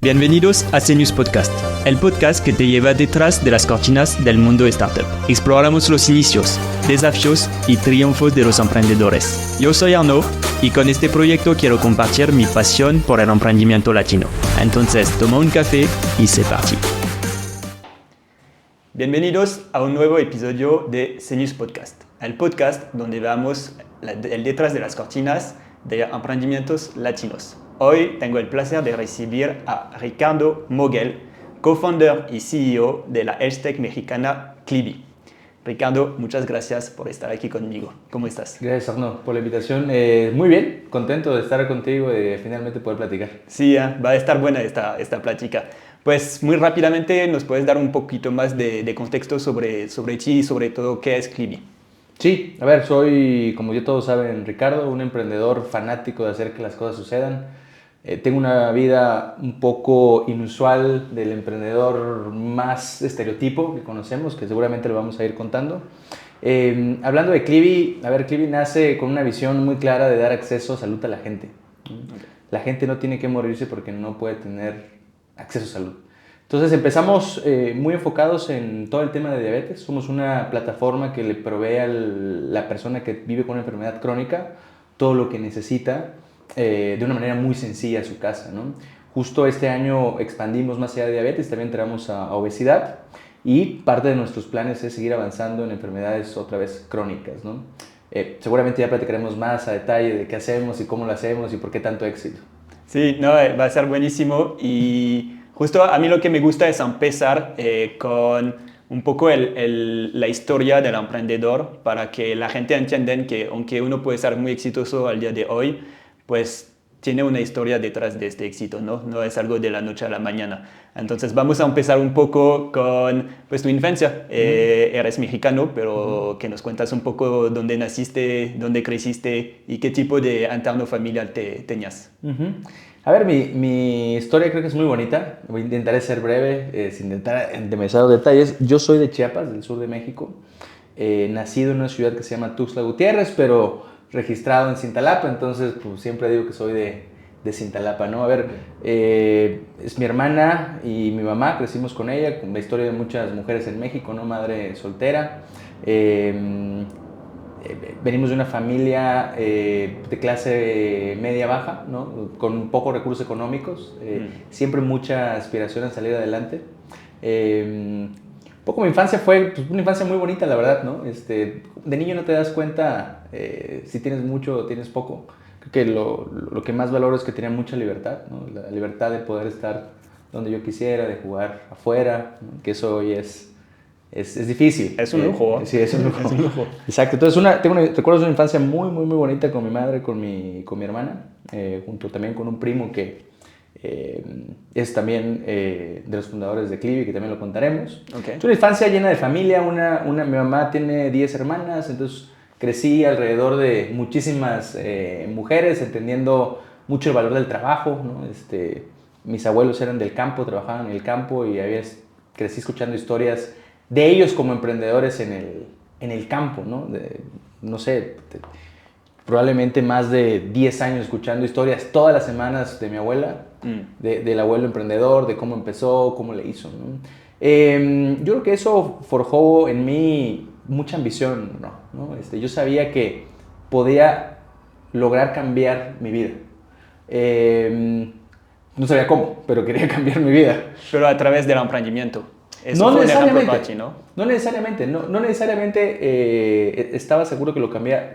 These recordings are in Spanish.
Bienvenidos a CNews Podcast, el podcast que te lleva detrás de las cortinas del mundo startup. Exploramos los inicios, desafíos y triunfos de los emprendedores. Yo soy Arnaud y con este proyecto quiero compartir mi pasión por el emprendimiento latino. Entonces, toma un café y sé parti. Bienvenidos a un nuevo episodio de CNews Podcast, el podcast donde veamos el detrás de las cortinas de emprendimientos latinos. Hoy tengo el placer de recibir a Ricardo Moguel, co-founder y CEO de la EdgeTech mexicana Clibee. Ricardo, muchas gracias por estar aquí conmigo. ¿Cómo estás? Gracias, Arnaud, por la invitación. Muy bien, contento de estar contigo y de finalmente poder platicar. Sí, va a estar buena esta plática. Pues muy rápidamente, ¿nos puedes dar un poquito más de contexto sobre ti y sobre todo qué es Clibee? Sí, a ver, soy, como ya todos saben, Ricardo, un emprendedor fanático de hacer que las cosas sucedan. Tengo una vida un poco inusual del emprendedor más estereotipo que conocemos, que seguramente lo vamos a ir contando. Hablando de Clibee, a ver, Clibee nace con una visión muy clara de dar acceso a salud a la gente. Okay. La gente no tiene que morirse porque no puede tener acceso a salud. Entonces empezamos muy enfocados en todo el tema de diabetes. Somos una plataforma que le provee a la persona que vive con una enfermedad crónica todo lo que necesita de una manera muy sencilla a su casa, ¿no? Justo este año expandimos más allá de diabetes, también entramos a obesidad y parte de nuestros planes es seguir avanzando en enfermedades otra vez crónicas, ¿no? Seguramente ya platicaremos más a detalle de qué hacemos y cómo lo hacemos y por qué tanto éxito. Sí, no, va a ser buenísimo y justo a mí lo que me gusta es empezar con un poco la historia del emprendedor para que la gente entienda que aunque uno puede ser muy exitoso al día de hoy, pues tiene una historia detrás de este éxito, ¿no? No es algo de la noche a la mañana. Entonces vamos a empezar un poco con pues, tu infancia. Eres mexicano, pero que nos cuentas un poco dónde naciste, dónde creciste y qué tipo de entorno familiar tenías. A ver, mi historia creo que es muy bonita. Intentaré ser breve, sin entrar en demasiados detalles. Yo soy de Chiapas, del sur de México. Nacido en una ciudad que se llama Tuxtla Gutiérrez, pero registrado en Cintalapa, entonces pues, siempre digo que soy de Cintalapa, ¿no? A ver, es mi hermana y mi mamá, crecimos con ella, con la historia de muchas mujeres en México, ¿no? Madre soltera. Venimos de una familia de clase media-baja, ¿no? Con pocos recursos económicos, siempre mucha aspiración a salir adelante. Poco mi infancia fue pues, una infancia muy bonita, la verdad, ¿no? De niño no te das cuenta si tienes mucho o tienes poco. Creo que lo que más valoro es que tenía mucha libertad, ¿no? La libertad de poder estar donde yo quisiera, de jugar afuera, ¿no? Que eso hoy es difícil. Es un lujo. Sí, es un lujo. Es un lujo. Exacto. Entonces, recuerdo una infancia muy, muy, muy bonita con mi madre, con mi hermana, junto también con un primo que es también de los fundadores de Clibee, que también lo contaremos. Okay. Es una infancia llena de familia. Mi mamá tiene 10 hermanas, entonces crecí alrededor de muchísimas mujeres, entendiendo mucho el valor del trabajo, ¿no? Mis abuelos eran del campo, trabajaban en el campo y crecí escuchando historias de ellos como emprendedores en el campo, ¿no? No sé, probablemente más de 10 años escuchando historias todas las semanas de mi abuela, del abuelo emprendedor, de cómo empezó, cómo le hizo, ¿no? Yo creo que eso forjó en mí mucha ambición, ¿no? Yo sabía que podía lograr cambiar mi vida. No sabía cómo, pero quería cambiar mi vida. Pero a través del emprendimiento. Eso No fue necesariamente, un ejemplo para ti, ¿no? no necesariamente estaba seguro que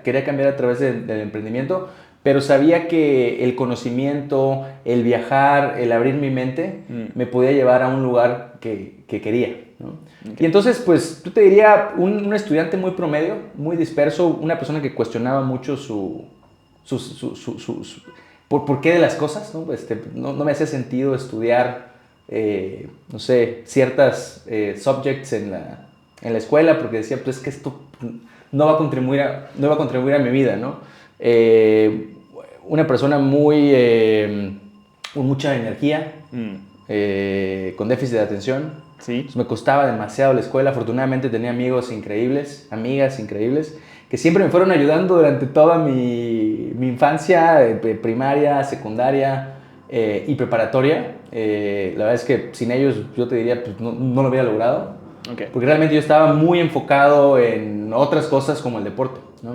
quería cambiar a través del emprendimiento, pero sabía que el conocimiento, el viajar, el abrir mi mente, me podía llevar a un lugar que quería, ¿no? Okay. Y entonces, pues, yo te diría, un estudiante muy promedio, muy disperso, una persona que cuestionaba mucho por qué de las cosas, ¿no? No me hacía sentido estudiar no sé, ciertas subjects en la escuela porque decía, pues es que esto no va a contribuir a mi vida, ¿no? Una persona con mucha energía, con déficit de atención. Sí. Pues me costaba demasiado la escuela. Afortunadamente tenía amigos increíbles, amigas increíbles, que siempre me fueron ayudando durante toda mi infancia, primaria, secundaria. y preparatoria. La verdad es que sin ellos yo te diría, pues no lo hubiera logrado. Okay. Porque realmente yo estaba muy enfocado en otras cosas como el deporte, ¿no?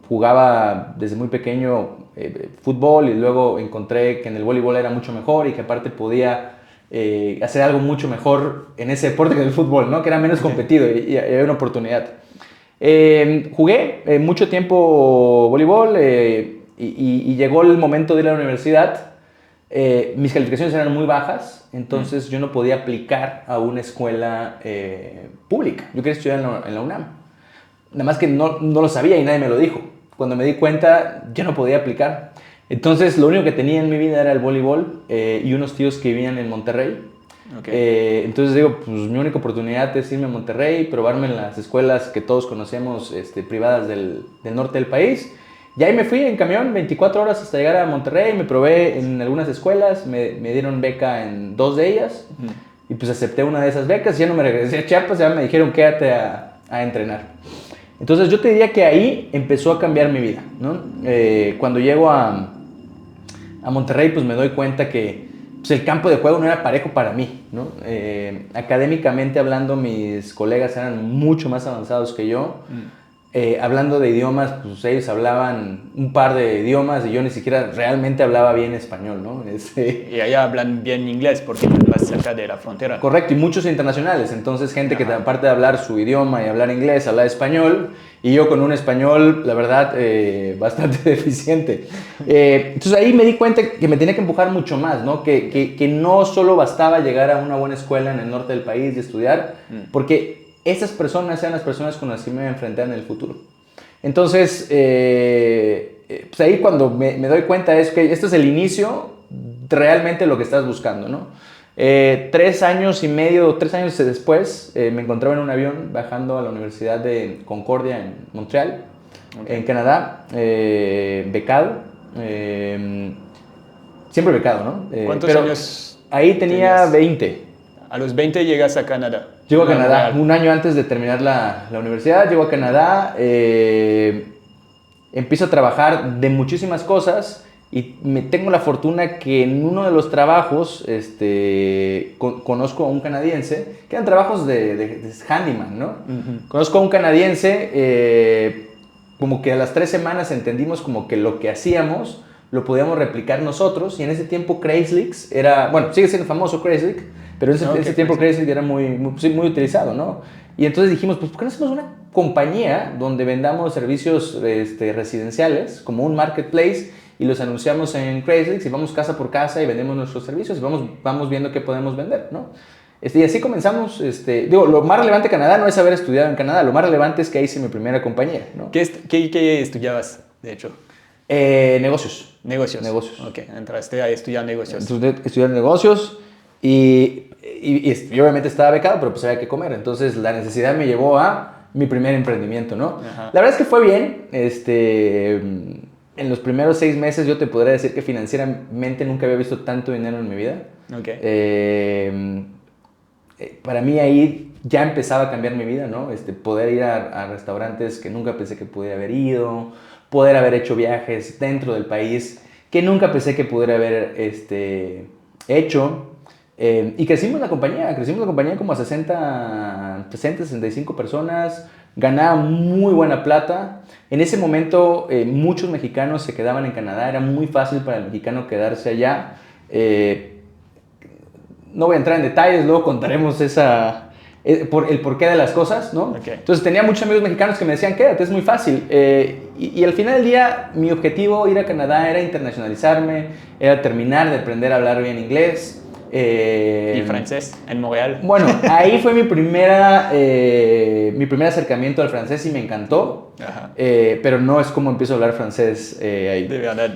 Jugaba desde muy pequeño fútbol y luego encontré que en el voleibol era mucho mejor y que aparte podía hacer algo mucho mejor en ese deporte que en el fútbol, ¿no? Que era menos competido y había una oportunidad. Jugué mucho tiempo voleibol y llegó el momento de ir a la universidad. Mis calificaciones eran muy bajas, entonces yo no podía aplicar a una escuela pública. Yo quería estudiar en la UNAM. Nada más que no lo sabía y nadie me lo dijo. Cuando me di cuenta, ya no podía aplicar. Entonces, lo único que tenía en mi vida era el voleibol y unos tíos que vivían en Monterrey. Okay. Entonces digo, pues mi única oportunidad es irme a Monterrey, probarme en las escuelas que todos conocemos, privadas del norte del país. Y ahí me fui en camión 24 horas hasta llegar a Monterrey, me probé en algunas escuelas, me dieron beca en 2 de ellas y pues acepté una de esas becas y ya no me regresé a Chiapas, ya me dijeron quédate a entrenar. Entonces yo te diría que ahí empezó a cambiar mi vida, ¿no? Cuando llego a Monterrey pues me doy cuenta que pues, el campo de juego no era parejo para mí, ¿no? Académicamente hablando mis colegas eran mucho más avanzados que yo. Hablando de idiomas, pues ellos hablaban un par de idiomas y yo ni siquiera realmente hablaba bien español, ¿no? Y allá hablan bien inglés porque están más cerca de la frontera. Correcto, y muchos internacionales, entonces gente que aparte de hablar su idioma y hablar inglés, habla español, y yo con un español, la verdad, bastante deficiente. Entonces ahí me di cuenta que me tenía que empujar mucho más, ¿no? Que no solo bastaba llegar a una buena escuela en el norte del país y estudiar, porque esas personas eran las personas con las que me iba a enfrentar en el futuro. Entonces, pues ahí cuando me doy cuenta es que esto es el inicio realmente lo que estás buscando, ¿no? 3 años y medio, 3 años después, me encontraba en un avión bajando a la Universidad de Concordia en Montreal, en Canadá, becado, siempre becado, ¿no? ¿Cuántos años? Ahí tenía 20. A los 20 llegas a Canadá. Llego a Canadá, un año antes de terminar la universidad, llego a Canadá, empiezo a trabajar de muchísimas cosas y tengo la fortuna que en uno de los trabajos conozco a un canadiense, que eran trabajos de handyman, ¿no? Conozco a un canadiense, como que a las 3 semanas entendimos como que lo que hacíamos lo podíamos replicar nosotros y en ese tiempo Craigslist era, bueno, sigue siendo famoso Craigslist, pero en ese tiempo Craigslist era muy utilizado, ¿no? Y entonces dijimos, pues, ¿por qué no hacemos una compañía donde vendamos servicios residenciales, como un marketplace, y los anunciamos en Craigslist y vamos casa por casa y vendemos nuestros servicios y vamos viendo qué podemos vender, ¿no? Y así comenzamos. Digo, lo más relevante de Canadá no es haber estudiado en Canadá, lo más relevante es que hice mi primera compañía, ¿no? ¿Qué estudiabas, de hecho? Negocios. Negocios. Ok, entraste a estudiar negocios. Entonces, estudiar negocios y obviamente estaba becado, pero pues había que comer. Entonces la necesidad me llevó a mi primer emprendimiento, ¿no? Ajá. La verdad es que fue bien. En los primeros 6 meses yo te podría decir que financieramente nunca había visto tanto dinero en mi vida. Okay. Para mí ahí ya empezaba a cambiar mi vida, ¿no? Poder ir a restaurantes que nunca pensé que pudiera haber ido, poder haber hecho viajes dentro del país que nunca pensé que pudiera haber hecho. Y crecimos la compañía como a 65 personas, ganaba muy buena plata. En ese momento muchos mexicanos se quedaban en Canadá, era muy fácil para el mexicano quedarse allá. No voy a entrar en detalles, luego contaremos el porqué de las cosas, ¿no? Okay. Entonces tenía muchos amigos mexicanos que me decían, quédate, es muy fácil. Y al final del día, mi objetivo ir a Canadá era internacionalizarme, era terminar de aprender a hablar bien inglés. ¿Y francés en Montreal? Bueno, ahí fue mi primer acercamiento al francés y me encantó. Ajá. Pero no es como empiezo a hablar francés ahí. De verdad.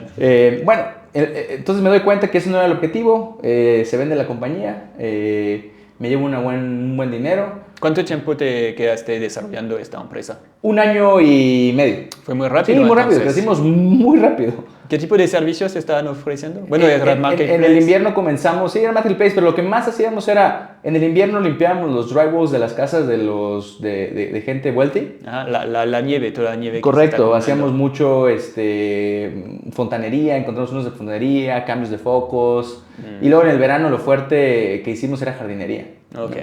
Bueno, entonces me doy cuenta que ese no era el objetivo. Se vende la compañía, me llevo un buen dinero. ¿Cuánto tiempo te quedaste desarrollando esta empresa? 1 año y medio. ¿Fue muy rápido? Sí, muy rápido, crecimos muy rápido. ¿Qué tipo de servicios estaban ofreciendo? Bueno, era Marketplace. En el invierno comenzamos, sí, era Marketplace, pero lo que más hacíamos era, en el invierno limpiábamos los drywalls de las casas de gente wealthy. La nieve, toda la nieve. Correcto, hacíamos mucho fontanería, encontramos unos de fontanería, cambios de focos. Y luego en el verano lo fuerte que hicimos era jardinería. Ok.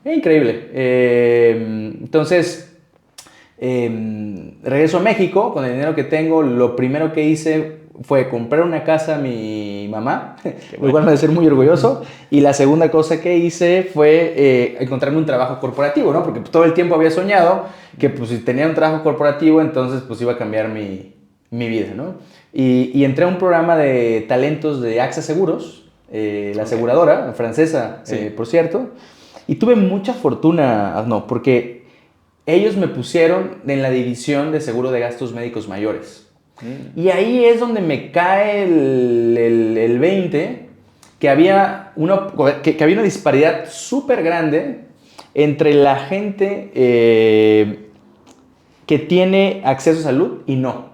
Increíble. Entonces, regreso a México con el dinero que tengo. Lo primero que hice fue comprar una casa a mi mamá, lo cual me hace ser muy orgulloso. Y la segunda cosa que hice fue encontrarme un trabajo corporativo, ¿no? Porque todo el tiempo había soñado que pues, si tenía un trabajo corporativo, entonces pues iba a cambiar mi vida, ¿no? Y entré a un programa de talentos de AXA Seguros, la aseguradora francesa, Sí. por cierto. Y tuve mucha fortuna, no, porque ellos me pusieron en la división de seguro de gastos médicos mayores. Y ahí es donde me cae el 20, que había que había una disparidad súper grande entre la gente que tiene acceso a salud y no.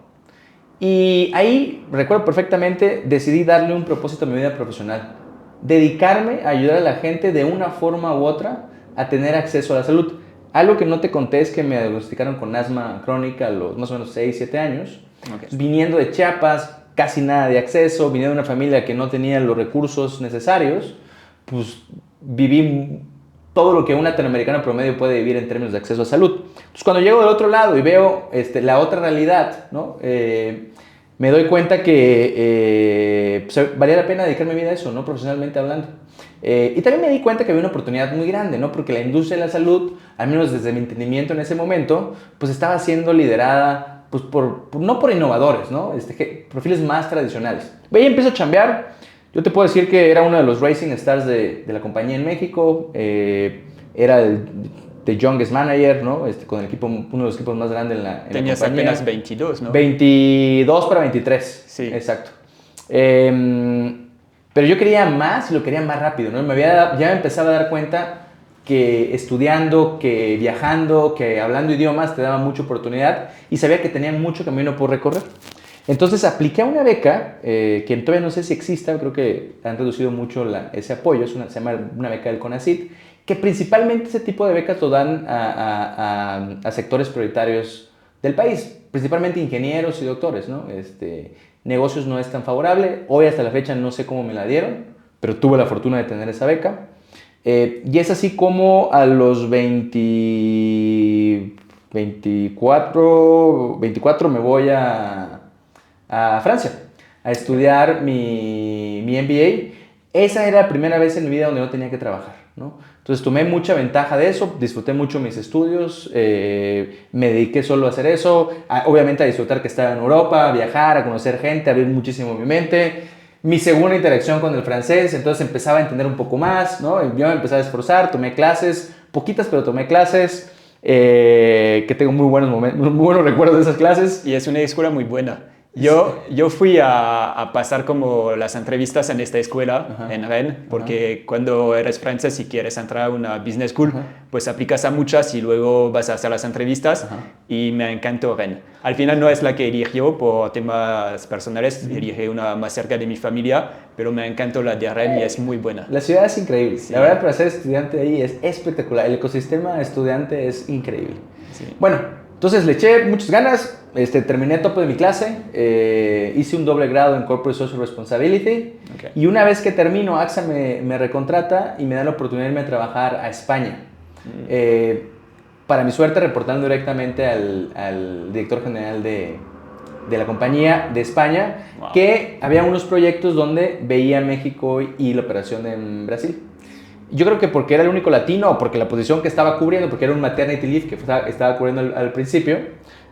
Y ahí, recuerdo perfectamente, decidí darle un propósito a mi vida profesional. Dedicarme a ayudar a la gente de una forma u otra a tener acceso a la salud. Algo que no te conté es que me diagnosticaron con asma crónica a los más o menos 6, 7 años. Okay. Viniendo de Chiapas, casi nada de acceso, viniendo de una familia que no tenía los recursos necesarios, pues viví todo lo que un latinoamericano promedio puede vivir en términos de acceso a salud. Entonces, cuando llego del otro lado y veo la otra realidad, ¿no? Me doy cuenta que pues, valía la pena dedicarme mi vida a eso, ¿no? Profesionalmente hablando. Y también me di cuenta que había una oportunidad muy grande, ¿no? Porque la industria de la salud, al menos desde mi entendimiento en ese momento, pues estaba siendo liderada pues, no por innovadores, ¿no? Perfiles más tradicionales. Ahí empiezo a chambear. Yo te puedo decir que era uno de los Rising Stars de la compañía en México. Era the youngest manager, ¿no? Con el equipo, uno de los equipos más grandes en la compañía. Tenías apenas 22, ¿no? 22 para 23. Sí. Exacto. Pero yo quería más y lo quería más rápido, ¿no? Ya me empezaba a dar cuenta que estudiando, que viajando, que hablando idiomas te daba mucha oportunidad y sabía que tenía mucho camino por recorrer. Entonces apliqué a una beca, que todavía no sé si exista, creo que han reducido mucho ese apoyo, se llama una beca del CONACYT, que principalmente ese tipo de becas lo dan a sectores prioritarios del país, principalmente ingenieros y doctores, ¿no? Negocios no es tan favorable, hoy hasta la fecha no sé cómo me la dieron, pero tuve la fortuna de tener esa beca. Y es así como a los 24 me voy a Francia a estudiar mi MBA. Esa era la primera vez en mi vida donde no tenía que trabajar, ¿no? Entonces tomé mucha ventaja de eso, disfruté mucho mis estudios, me dediqué solo a hacer eso, obviamente a disfrutar que estaba en Europa, a viajar, a conocer gente, a abrir muchísimo mi mente. Mi segunda interacción con el francés, entonces empezaba a entender un poco más, ¿no? Yo me empecé a esforzar, tomé clases, poquitas, pero tomé clases, que tengo muy buenos recuerdos de esas clases. Y es una escuela muy buena. Yo fui a pasar como las entrevistas en esta escuela, en Rennes, porque cuando eres francés y quieres entrar a una business school, pues aplicas a muchas y luego vas a hacer las entrevistas. Y me encantó Rennes. Al final no es la que eligió por temas personales, elegí una más cerca de mi familia, pero me encantó la de Rennes y es muy buena. La ciudad es increíble. Sí. La verdad, para ser estudiante ahí es espectacular. El ecosistema estudiante es increíble. Sí. Bueno, entonces le eché muchas ganas, terminé tope de mi clase, hice un doble grado en Corporate Social Responsibility, y una vez que termino, AXA me recontrata y me da la oportunidad de irme a trabajar a España. Para mi suerte, reportando directamente al director general de la compañía de España, wow, que había unos proyectos donde veía México y la operación en Brasil. Yo creo que porque era el único latino o porque la posición que estaba cubriendo, porque era un maternity leave que estaba cubriendo al principio,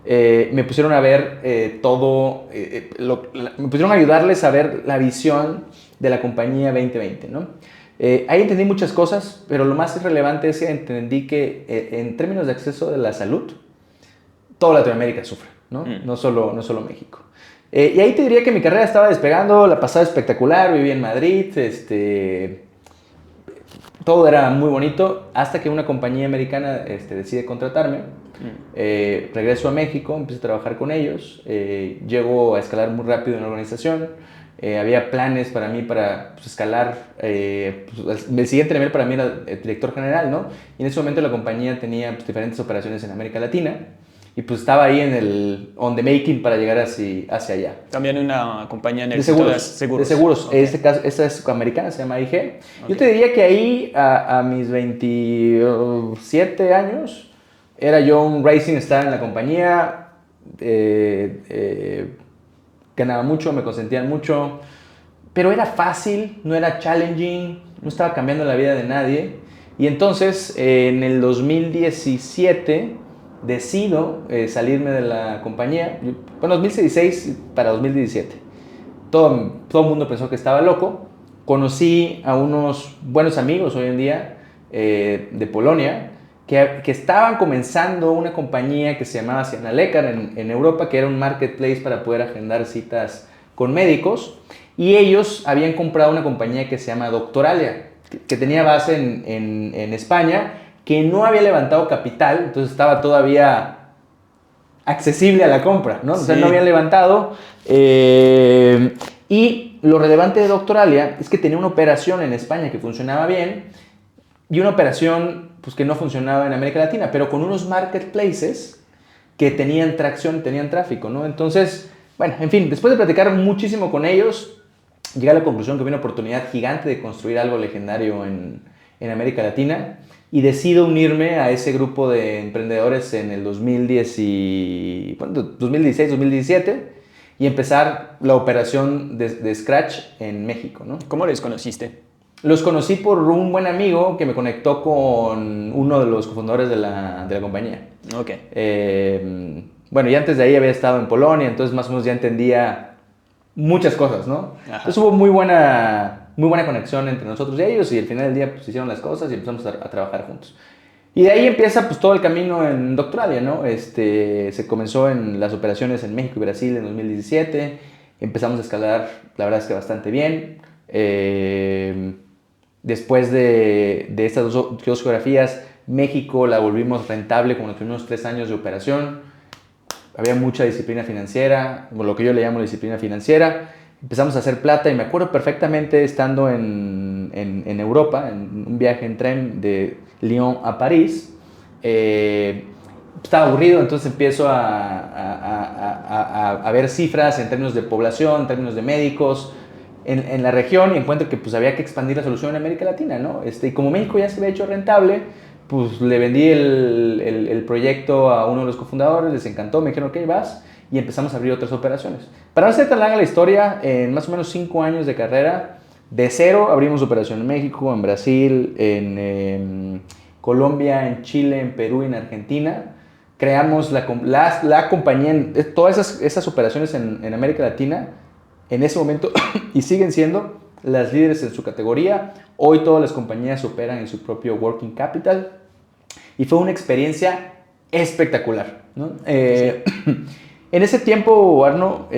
me pusieron a ver me pusieron a ayudarles a ver la visión de la compañía 2020, ¿no? Ahí entendí muchas cosas, pero lo más relevante es que entendí que en términos de acceso de la salud, toda Latinoamérica sufre, ¿no? No solo México. Y ahí te diría que mi carrera estaba despegando, la pasaba espectacular, viví en Madrid, todo era muy bonito hasta que una compañía americana decide contratarme. Regreso a México, empiezo a trabajar con ellos, llego a escalar muy rápido en la organización. Había planes para mí para pues, escalar. Pues, el siguiente nivel para mí era el director general, ¿no? Y en ese momento la compañía tenía pues, diferentes operaciones en América Latina y pues estaba ahí en el on the making para llegar hacia allá. También una compañía en el De sector seguros. de seguros. Okay. Okay. Esta es americana, se llama IG. Okay. Yo te Okay. diría que ahí, a mis 27 años, era yo un rising star en la compañía. Ganaba mucho, me consentían mucho, pero era fácil, no era challenging, no estaba cambiando la vida de nadie. Y entonces, en el 2017, decido salirme de la compañía. Bueno, 2016 para 2017. Todo el mundo pensó que estaba loco. Conocí a unos buenos amigos hoy en día de Polonia que estaban comenzando una compañía que se llamaba Siena Lekar en Europa, que era un marketplace para poder agendar citas con médicos. Y ellos habían comprado una compañía que se llama Doctoralia, que tenía base en España, que no había levantado capital, entonces estaba todavía accesible a la compra, ¿no? Sí. O sea, no habían levantado. Y lo relevante de Doctoralia es que tenía una operación en España que funcionaba bien y una operación pues, que no funcionaba en América Latina, pero con unos marketplaces que tenían tracción, tenían tráfico, ¿no? Entonces, bueno, en fin, después de platicar muchísimo con ellos, llegué a la conclusión que había una oportunidad gigante de construir algo legendario en América Latina y decido unirme a ese grupo de emprendedores en el 2016-2017 y empezar la operación de Scratch en México, ¿no? ¿Cómo les conociste? Los conocí por un buen amigo que me conectó con uno de los cofundadores de la compañía. Ok. Bueno, y antes de ahí había estado en Polonia, entonces más o menos ya entendía muchas cosas, ¿no? Ajá. Entonces hubo muy buena conexión entre nosotros y ellos y al final del día pues hicieron las cosas y empezamos a trabajar juntos. Y de ahí empieza pues todo el camino en Doctoralia, ¿no? Se comenzó en las operaciones en México y Brasil en 2017, empezamos a escalar, la verdad es que bastante bien. Después de estas dos geografías, México la volvimos rentable con los primeros 3 años de operación. Había mucha disciplina financiera, lo que yo le llamo disciplina financiera. Empezamos a hacer plata y me acuerdo perfectamente estando en Europa, en un viaje en tren de Lyon a París. Estaba aburrido, entonces empiezo a ver cifras en términos de población, en términos de médicos en la región y encuentro que pues, había que expandir la solución en América Latina, ¿no? Y como México ya se había hecho rentable, pues le vendí el proyecto a uno de los cofundadores, les encantó, me dijeron, ok, vas, y empezamos a abrir otras operaciones. Para no ser tan larga la historia, en más o menos 5 años de carrera, de cero abrimos operación en México, en Brasil, en Colombia, en Chile, en Perú y en Argentina. Creamos la compañía, todas esas operaciones en América Latina, en ese momento, y siguen siendo las líderes en su categoría. Hoy todas las compañías operan en su propio working capital y fue una experiencia espectacular, ¿no? En ese tiempo, Arno,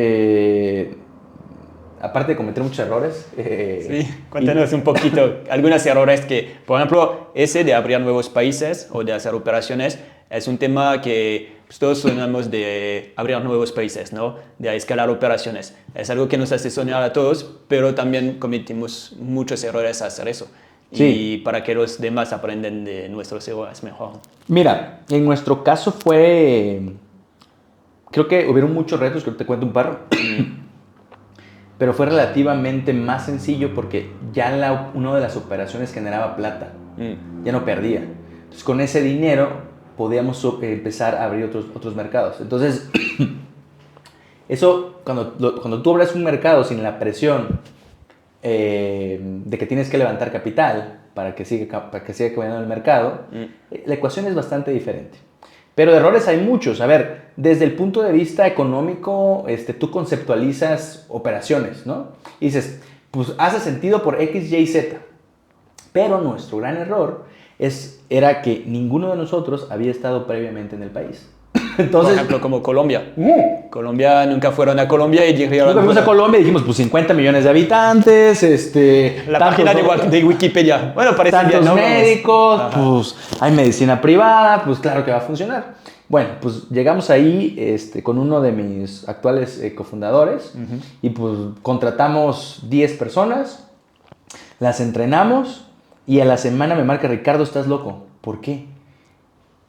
aparte de cometer muchos errores... sí, cuéntanos un poquito, algunos errores que, por ejemplo, ese de abrir nuevos países o de hacer operaciones, es un tema que pues, todos soñamos de abrir nuevos países, ¿no? De escalar operaciones. Es algo que nos hace soñar a todos, pero también cometimos muchos errores al hacer eso. Sí. Y para que los demás aprenden de nuestros errores mejor. Mira, en nuestro caso fue... Creo que hubieron muchos retos, que te cuento un par. Pero fue relativamente más sencillo porque ya una de las operaciones generaba plata. Ya no perdía. Entonces, con ese dinero podíamos empezar a abrir otros mercados. Entonces, eso, cuando tú abres un mercado sin la presión de que tienes que levantar capital para que siga caminando el mercado, la ecuación es bastante diferente. Pero errores hay muchos. A ver, desde el punto de vista económico, tú conceptualizas operaciones, ¿no? Y dices, pues hace sentido por X, Y, Z. Pero nuestro gran error era que ninguno de nosotros había estado previamente en el país. Entonces, por ejemplo, como Colombia. Colombia, nunca fueron a Colombia y dijeron... Nunca fuimos a Colombia y dijimos, pues 50 millones de habitantes, La página de Wikipedia. Bueno, parece tantos bien, ¿no? médicos, Ajá. pues hay medicina privada, pues claro que va a funcionar. Bueno, pues llegamos ahí con uno de mis actuales cofundadores y pues contratamos 10 personas, las entrenamos y a la semana me marca Ricardo, ¿estás loco? ¿Por qué?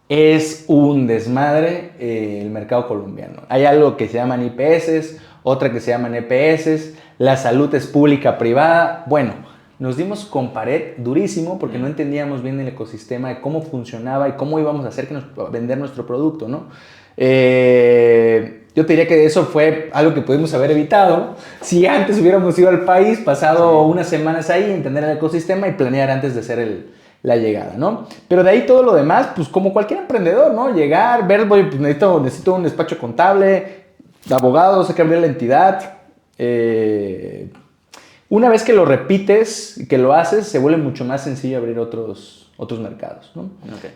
Es un desmadre el mercado colombiano. Hay algo que se llaman IPS, otra que se llaman EPS, la salud es pública, privada. Bueno, nos dimos con pared durísimo porque no entendíamos bien el ecosistema de cómo funcionaba y cómo íbamos a hacer vender nuestro producto, ¿no? Yo te diría que eso fue algo que pudimos haber evitado si antes hubiéramos ido al país, pasado unas semanas ahí, entender el ecosistema y planear antes de hacer la llegada, ¿no? Pero de ahí todo lo demás, pues como cualquier emprendedor, ¿no? Llegar, ver, pues necesito un despacho contable, abogados, hay que abrir la entidad. Una vez que lo repites y que lo haces, se vuelve mucho más sencillo abrir otros mercados, ¿no? Okay.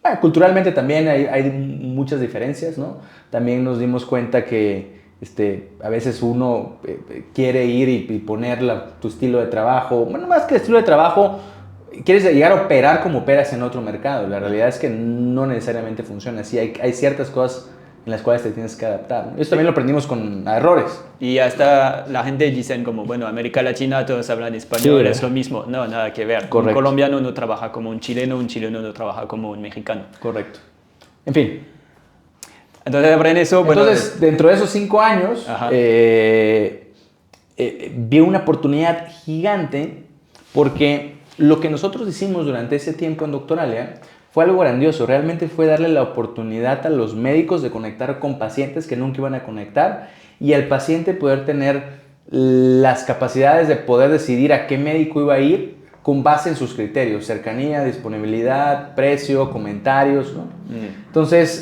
Bueno, culturalmente también hay muchas diferencias, ¿no? También nos dimos cuenta que a veces uno quiere ir y poner tu estilo de trabajo, bueno, más que estilo de trabajo, quieres llegar a operar como operas en otro mercado. La realidad es que no necesariamente funciona así. Hay ciertas cosas en las cuales te tienes que adaptar, ¿no? Eso también lo aprendimos con errores. Y hasta la gente dicen como, bueno, América Latina todos hablan español, Sí, es lo mismo. No, nada que ver. Correcto. Un colombiano no trabaja como un chileno no trabaja como un mexicano. Correcto. En fin. Entonces, en eso, bueno... Entonces, dentro de esos 5 años, vi una oportunidad gigante porque lo que nosotros hicimos durante ese tiempo en Doctoralia fue algo grandioso. Realmente fue darle la oportunidad a los médicos de conectar con pacientes que nunca iban a conectar y al paciente poder tener las capacidades de poder decidir a qué médico iba a ir con base en sus criterios, cercanía, disponibilidad, precio, comentarios, ¿no? Entonces,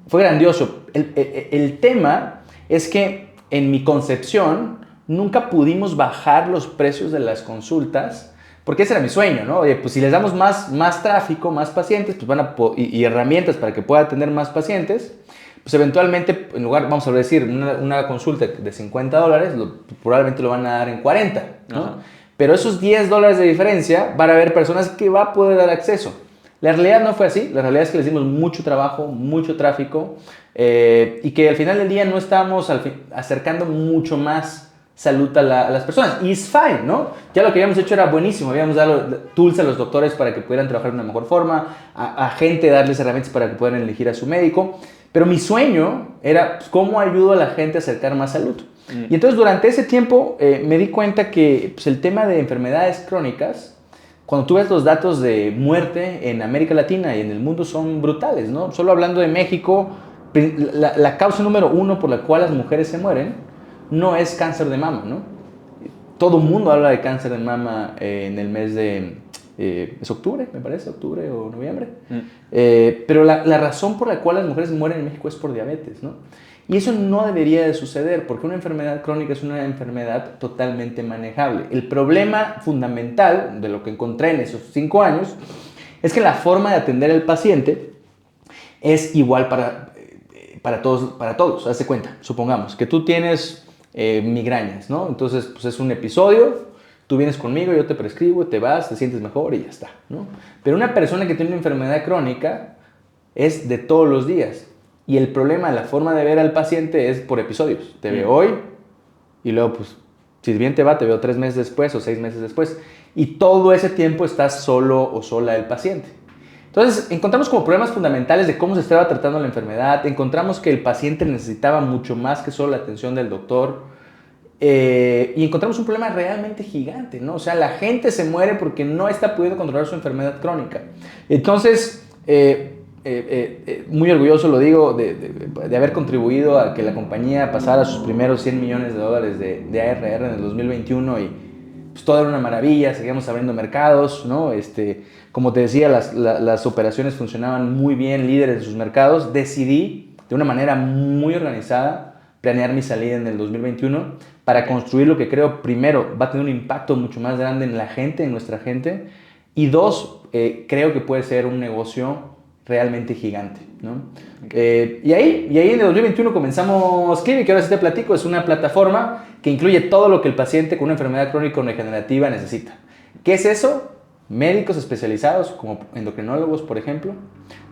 fue grandioso. El tema es que en mi concepción nunca pudimos bajar los precios de las consultas porque ese era mi sueño, ¿no? Oye, pues si les damos más tráfico, más pacientes, pues y herramientas para que pueda atender más pacientes, pues eventualmente, en lugar, vamos a decir, una consulta de $50, probablemente lo van a dar en 40, ¿no? Ajá. Pero esos $10 de diferencia, van a haber personas que va a poder dar acceso. La realidad no fue así. La realidad es que les dimos mucho trabajo, mucho tráfico, y que al final del día no estábamos acercando mucho más salud a las personas. Y es fine, ¿no? Ya lo que habíamos hecho era buenísimo. Habíamos dado tools a los doctores para que pudieran trabajar de una mejor forma, a gente darles herramientas para que puedan elegir a su médico. Pero mi sueño era, pues, ¿cómo ayudo a la gente a acercar más salud? Y entonces durante ese tiempo me di cuenta que pues, el tema de enfermedades crónicas, cuando tú ves los datos de muerte en América Latina y en el mundo son brutales, ¿no? Solo hablando de México, la causa número 1 por la cual las mujeres se mueren no es cáncer de mama, ¿no? Todo el mundo habla de cáncer de mama en el mes de... es octubre, me parece, octubre o noviembre. Pero la razón por la cual las mujeres mueren en México es por diabetes, ¿no? Y eso no debería de suceder porque una enfermedad crónica es una enfermedad totalmente manejable. El problema fundamental de lo que encontré en esos 5 años es que la forma de atender al paciente es igual para todos. Hazte cuenta, supongamos que tú tienes migrañas, ¿no? Entonces, pues es un episodio, tú vienes conmigo, yo te prescribo, te vas, te sientes mejor y ya está, ¿no? Pero una persona que tiene una enfermedad crónica es de todos los días. Y el problema, la forma de ver al paciente es por episodios. Te veo hoy y luego, pues, si bien te va, te veo 3 meses después o 6 meses después. Y todo ese tiempo estás solo o sola el paciente. Entonces, encontramos como problemas fundamentales de cómo se estaba tratando la enfermedad. Encontramos que el paciente necesitaba mucho más que solo la atención del doctor. Y encontramos un problema realmente gigante, ¿no? O sea, la gente se muere porque no está pudiendo controlar su enfermedad crónica. Entonces, muy orgulloso, lo digo, de haber contribuido a que la compañía pasara sus primeros $100 millones de ARR en el 2021 y pues todo era una maravilla, seguíamos abriendo mercados, ¿no? Como te decía, las operaciones funcionaban muy bien, líderes de sus mercados. Decidí de una manera muy organizada planear mi salida en el 2021 para construir lo que creo, primero, va a tener un impacto mucho más grande en la gente, en nuestra gente, y 2, creo que puede ser un negocio realmente gigante, ¿no? Y ahí en el 2021 comenzamos Clivi, que ahora sí te platico, es una plataforma que incluye todo lo que el paciente con una enfermedad crónico-degenerativa necesita. ¿Qué es eso? Médicos especializados, como endocrinólogos, por ejemplo,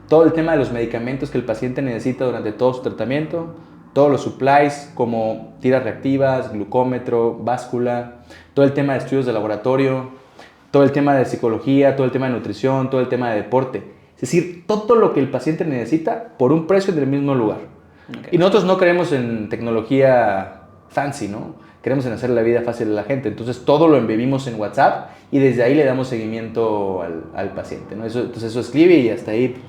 todo el tema de los medicamentos que el paciente necesita durante todo su tratamiento, todos los supplies como tiras reactivas, glucómetro, báscula, todo el tema de estudios de laboratorio, todo el tema de psicología, todo el tema de nutrición, todo el tema de deporte. Es decir, todo lo que el paciente necesita por un precio del mismo lugar. Okay. Y nosotros no creemos en tecnología fancy, ¿no? Queremos en hacer la vida fácil a la gente. Entonces, todo lo embebimos en WhatsApp y desde ahí le damos seguimiento al paciente, ¿no? Entonces, eso es Clivi y hasta ahí, pues...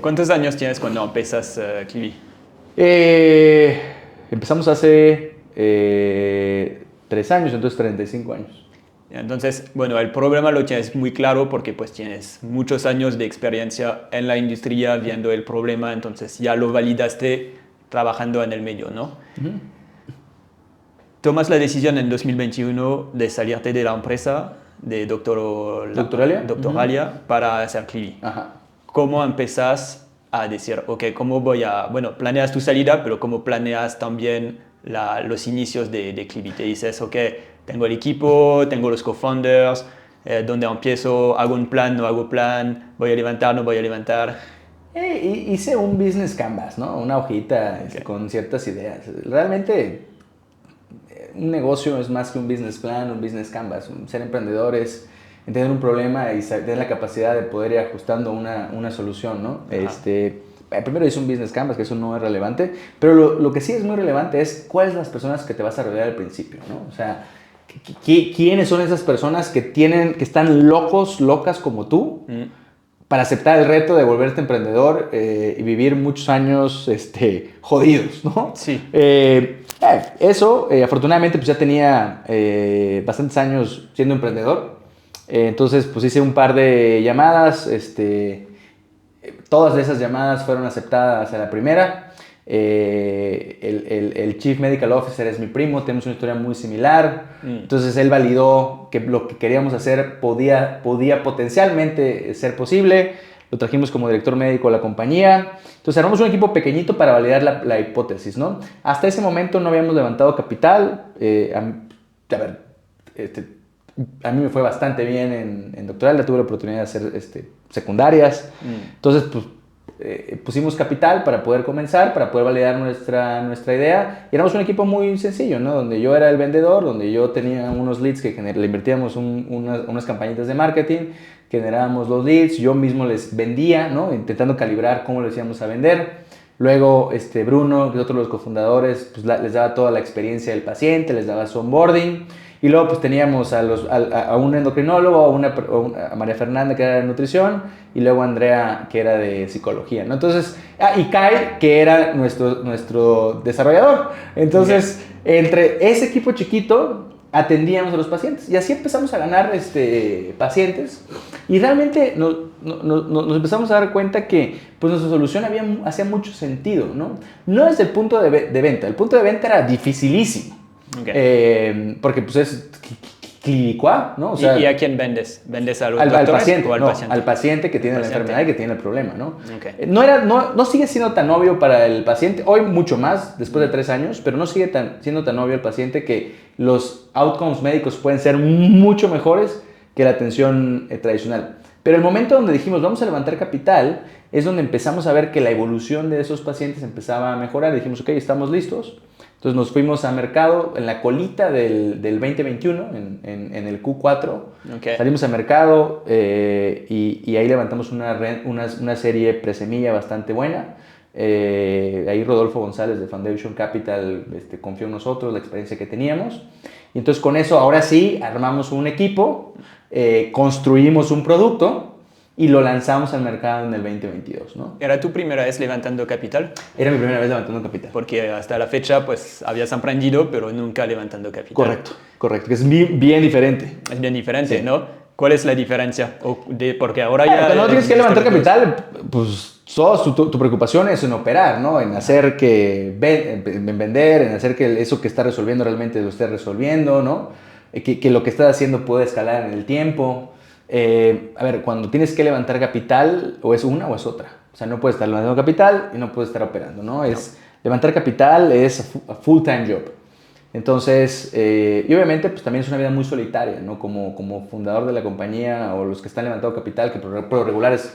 ¿Cuántos años tienes cuando empiezas Clivi? Empezamos hace 3 años, entonces 35 años. Entonces, bueno, el problema lo tienes muy claro porque pues tienes muchos años de experiencia en la industria viendo el problema, entonces ya lo validaste trabajando en el medio, ¿no? Uh-huh. Tomas la decisión en 2021 de salirte de la empresa de Doctoralia uh-huh. para hacer Clivi. Uh-huh. ¿Cómo empezás a decir, ok, cómo voy a... Bueno, planeas tu salida, pero cómo planeas también los inicios de Clivi? Te dices, ok, tengo el equipo, tengo los co-founders, donde empiezo, hago un plan, no hago plan, voy a levantar, no voy a levantar. Hice un business canvas, ¿no? Una hojita okay. con ciertas ideas. Realmente un negocio es más que un business plan, un business canvas. Ser emprendedores, entender un problema y tener la capacidad de poder ir ajustando una solución, ¿no? Primero hice un business canvas, que eso no es relevante, pero lo que sí es muy relevante es cuáles son las personas que te vas a rodear al principio, ¿no? O sea, ¿quiénes son esas personas que están locas como tú para aceptar el reto de volverte emprendedor y vivir muchos años jodidos, ¿no? Sí. Eso, afortunadamente, pues ya tenía bastantes años siendo emprendedor. Entonces, pues hice un par de llamadas, todas esas llamadas fueron aceptadas a la primera. El Chief Medical Officer es mi primo, tenemos una historia muy similar. Entonces él validó que lo que queríamos hacer podía potencialmente ser posible. Lo trajimos como director médico a la compañía. Entonces armamos un equipo pequeñito para validar la hipótesis, ¿no? Hasta ese momento no habíamos levantado capital. A mí me fue bastante bien en Doctoralia, tuve la oportunidad de hacer secundarias. Entonces, pues, pusimos capital para poder comenzar, para poder validar nuestra idea. Y éramos un equipo muy sencillo, ¿no? Donde yo era el vendedor, donde yo tenía unos leads que le invertíamos unas campañitas de marketing, generábamos los leads, yo mismo les vendía, ¿no? Intentando calibrar cómo les íbamos a vender. Luego, Bruno, que es otro de los cofundadores, pues les daba toda la experiencia del paciente, les daba su onboarding. Y luego pues teníamos a un endocrinólogo, a María Fernanda, que era de nutrición, y luego a Andrea, que era de psicología, ¿no? Entonces, y Kai, que era nuestro desarrollador. Entonces, entre ese equipo chiquito, atendíamos a los pacientes. Y así empezamos a ganar pacientes. Y realmente nos empezamos a dar cuenta que pues, nuestra solución hacía mucho sentido, ¿no? No desde el punto de venta. El punto de venta era dificilísimo. Okay. Porque pues es clínica, ¿no? O sea, ¿Y a quién vendes? ¿Vendes al paciente? O al paciente? Al paciente que tiene la enfermedad y que tiene el problema, ¿no? Okay. No sigue siendo tan obvio para el paciente, hoy mucho más, después de 3 años, pero no sigue siendo tan obvio al paciente que los outcomes médicos pueden ser mucho mejores que la atención tradicional. Pero el momento donde dijimos vamos a levantar capital es donde empezamos a ver que la evolución de esos pacientes empezaba a mejorar. Dijimos, ok, estamos listos. Entonces nos fuimos a mercado en la colita del 2021, en el Q4. Okay. Salimos a mercado y ahí levantamos una serie presemilla bastante buena. Ahí Rodolfo González de Foundation Capital confió en nosotros, la experiencia que teníamos. Y entonces con eso ahora sí armamos un equipo, construimos un producto y lo lanzamos al mercado en el 2022, ¿no? ¿Era tu primera vez levantando capital? Era mi primera vez levantando capital. Porque hasta la fecha, pues, habías emprendido, pero nunca levantando capital. Correcto, que es bien diferente. Es bien diferente, sí. ¿No? ¿Cuál es la diferencia? Porque ahora ya... Cuando no tienes que levantar capital, pues, tu preocupación es en operar, ¿no? En hacer en vender, en hacer que eso que está resolviendo realmente lo esté resolviendo, ¿no? Que lo que estás haciendo pueda escalar en el tiempo. A ver, cuando tienes que levantar capital, o es una o es otra. O sea, no puedes estar levantando capital y no puedes estar operando, ¿no? Levantar capital es a full-time job. Entonces, y obviamente pues también es una vida muy solitaria, ¿no? Como fundador de la compañía o los que están levantando capital, que por lo regular es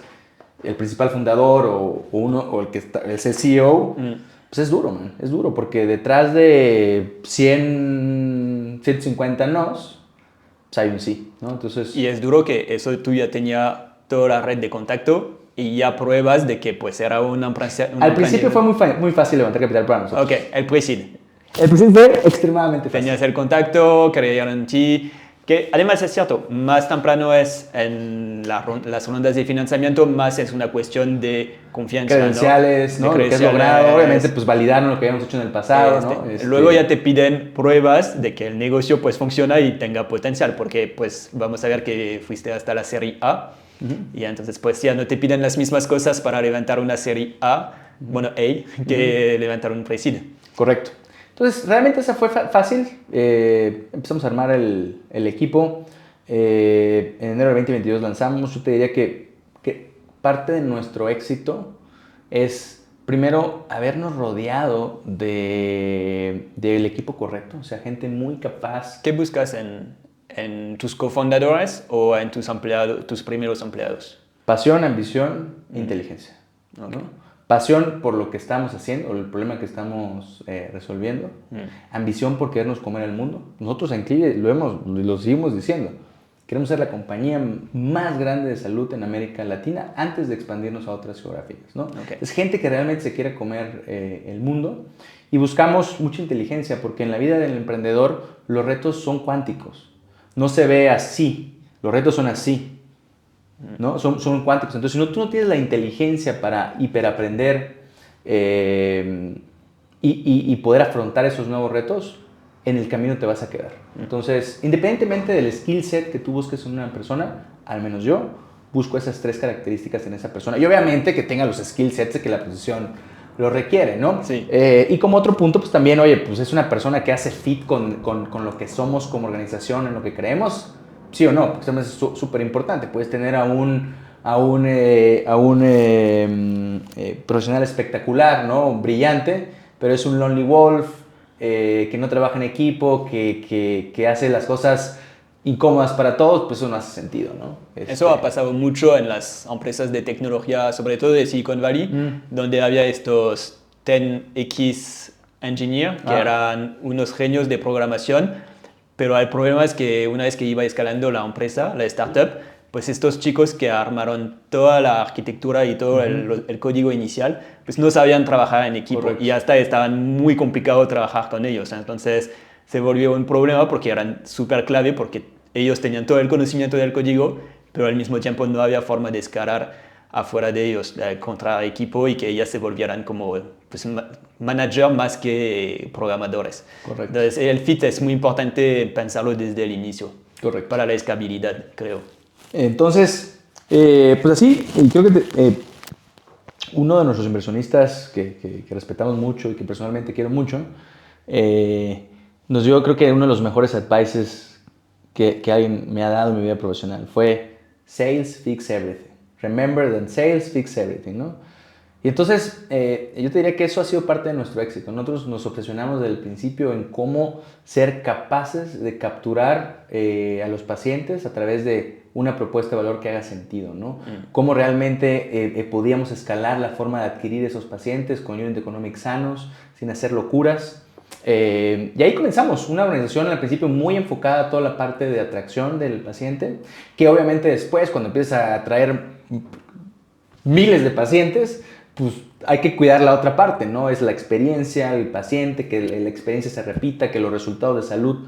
el principal fundador o el que es el CEO, pues es duro, man. Es duro porque detrás de 150 nos, pues hay un sí, ¿no? Entonces, Y es duro que eso tú ya tenía toda la red de contacto y ya pruebas de que pues era una empresa. al principio fue muy fácil levantar capital para nosotros. Ok, el pre-seed. El principio fue extremadamente fácil. Tenías el contacto, creyeron en ti. Que además es cierto, más temprano es en las rondas de financiamiento, más es una cuestión de confianza. Credenciales, ¿no? Lo que has logrado, obviamente, pues validaron lo que habíamos hecho en el pasado, ¿no? Luego ya te piden pruebas de que el negocio pues funciona y tenga potencial, porque pues vamos a ver que fuiste hasta la serie A, y entonces pues ya no te piden las mismas cosas para levantar una serie A, bueno, A, que levantar un pre-seed. Correcto. Entonces, realmente esa fue fácil. Empezamos a armar el equipo. En enero del 2022 lanzamos. Yo te diría que parte de nuestro éxito es, primero, habernos rodeado del equipo correcto. O sea, gente muy capaz. ¿Qué buscas en tus cofundadores o en tus primeros empleados? Pasión, ambición, inteligencia. Okay. ¿No? Pasión por lo que estamos haciendo, o el problema que estamos resolviendo. Ambición por querernos comer el mundo. Nosotros en Clive lo seguimos diciendo. Queremos ser la compañía más grande de salud en América Latina antes de expandirnos a otras geografías, ¿no? Okay. Es gente que realmente se quiere comer el mundo. Y buscamos mucha inteligencia porque en la vida del emprendedor los retos son cuánticos. No se ve así. Los retos son así. ¿No? Son cuánticos. Entonces, si tú no tienes la inteligencia para hiperaprender y poder afrontar esos nuevos retos, en el camino te vas a quedar. Entonces, independientemente del skill set que tú busques en una persona, al menos yo busco esas 3 características en esa persona. Y obviamente que tenga los skill sets de que la posición lo requiere, ¿no? Sí. Y como otro punto, pues también, oye, pues es una persona que hace fit con lo que somos como organización, en lo que creemos. Sí o no, porque es súper importante. Puedes tener a un profesional espectacular, ¿no? Brillante, pero es un lonely wolf, que no trabaja en equipo, que hace las cosas incómodas para todos, pues eso no hace sentido, ¿no? Eso ha pasado mucho en las empresas de tecnología, sobre todo de Silicon Valley, donde había estos 10X engineer, que eran unos genios de programación. Pero el problema es que una vez que iba escalando la empresa, la startup, pues estos chicos que armaron toda la arquitectura y todo el código inicial, pues no sabían trabajar en equipo. Correcto. Y hasta estaban muy complicado trabajar con ellos. Entonces se volvió un problema porque eran súper clave, porque ellos tenían todo el conocimiento del código, pero al mismo tiempo no había forma de escalar afuera de ellos contra equipo y que ellas se volvieran como pues, manager más que programadores. Correcto. Entonces el fit es muy importante pensarlo desde el inicio. Correcto. Para la escalabilidad, creo. Entonces, pues así, y creo que uno de nuestros inversionistas que respetamos mucho y que personalmente quiero mucho, nos dio, creo que uno de los mejores advices que alguien me ha dado en mi vida profesional fue Sales fix everything. Remember that sales fix everything, ¿no? Y entonces, yo te diría que eso ha sido parte de nuestro éxito. Nosotros nos obsesionamos desde el principio en cómo ser capaces de capturar a los pacientes a través de una propuesta de valor que haga sentido, ¿no? Cómo realmente podíamos escalar la forma de adquirir esos pacientes con unit economics sanos, sin hacer locuras. Y ahí comenzamos, una organización al principio muy enfocada a toda la parte de atracción del paciente, que obviamente después, cuando empiezas a atraer miles de pacientes, pues hay que cuidar la otra parte, ¿no? Es la experiencia, el paciente, que la experiencia se repita, que los resultados de salud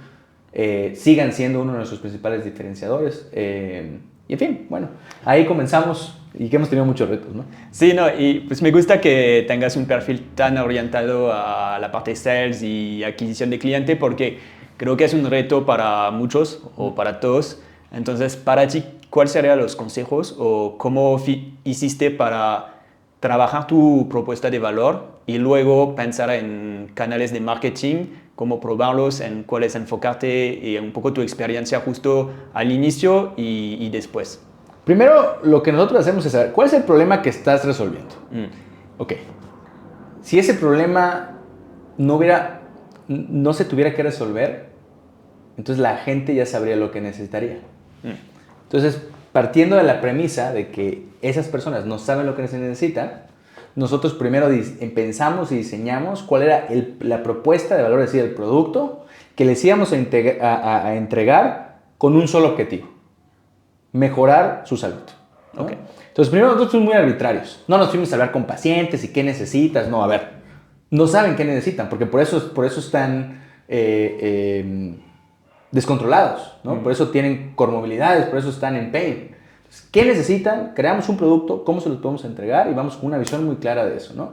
sigan siendo uno de nuestros principales diferenciadores. Y en fin, bueno, ahí comenzamos y que hemos tenido muchos retos, ¿no? Sí, no, y pues me gusta que tengas un perfil tan orientado a la parte de sales y adquisición de cliente, porque creo que es un reto para muchos o para todos. Entonces, para ti, ¿cuáles serían los consejos o cómo hiciste para trabajar tu propuesta de valor y luego pensar en canales de marketing cómo probarlos, en cuáles enfocarte y un poco tu experiencia justo al inicio y después. Primero, lo que nosotros hacemos es saber cuál es el problema que estás resolviendo. Ok. Si ese problema no se tuviera que resolver, entonces la gente ya sabría lo que necesitaría. Entonces, partiendo de la premisa de que esas personas no saben lo que se necesitan, nosotros primero pensamos y diseñamos cuál era la propuesta de valor, es decir, el producto que les íbamos a entregar con un solo objetivo: mejorar su salud, ¿no? Okay. Entonces, primero nosotros fuimos muy arbitrarios. No nos fuimos a hablar con pacientes y qué necesitas. No, a ver, no saben qué necesitan, porque por eso están descontrolados, ¿no? Por eso tienen comorbilidades, por eso están en pain. Entonces, ¿qué necesitan? Creamos un producto, ¿cómo se los podemos entregar? Y vamos con una visión muy clara de eso, ¿no?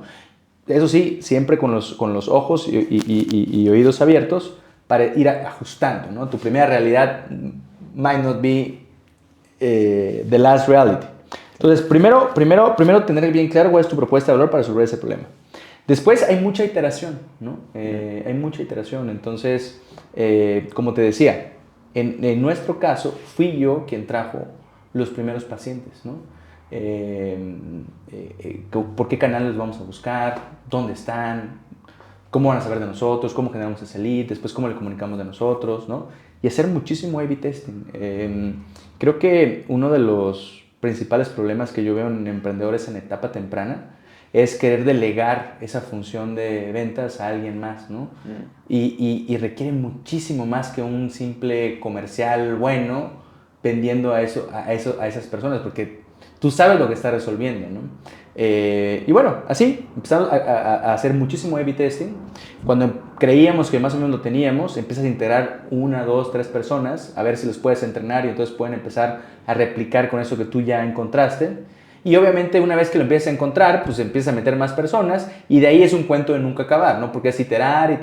Eso sí, siempre con los ojos y oídos abiertos para ir ajustando, ¿no? Tu primera realidad might not be the last reality. Entonces, primero tener bien claro cuál es tu propuesta de valor para resolver ese problema. Después hay mucha iteración, ¿no? Hay mucha iteración. Entonces, como te decía, en nuestro caso fui yo quien trajo los primeros pacientes, ¿no? ¿Por qué canales vamos a buscar? ¿Dónde están? ¿Cómo van a saber de nosotros? ¿Cómo generamos ese lead? Después, ¿cómo le comunicamos de nosotros? ¿No? Y hacer muchísimo A/B testing. Creo que uno de los principales problemas que yo veo en emprendedores en etapa temprana es querer delegar esa función de ventas a alguien más, ¿no? Y requiere muchísimo más que un simple comercial bueno vendiendo a esas personas, porque tú sabes lo que estás resolviendo, ¿no? Y bueno, así empezamos a hacer muchísimo A/B testing. Cuando creíamos que más o menos lo teníamos, empiezas a integrar 1, 2, 3 personas a ver si los puedes entrenar y entonces pueden empezar a replicar con eso que tú ya encontraste. Y obviamente una vez que lo empiezas a encontrar, pues empiezas a meter más personas y de ahí es un cuento de nunca acabar, ¿no? Porque es iterar,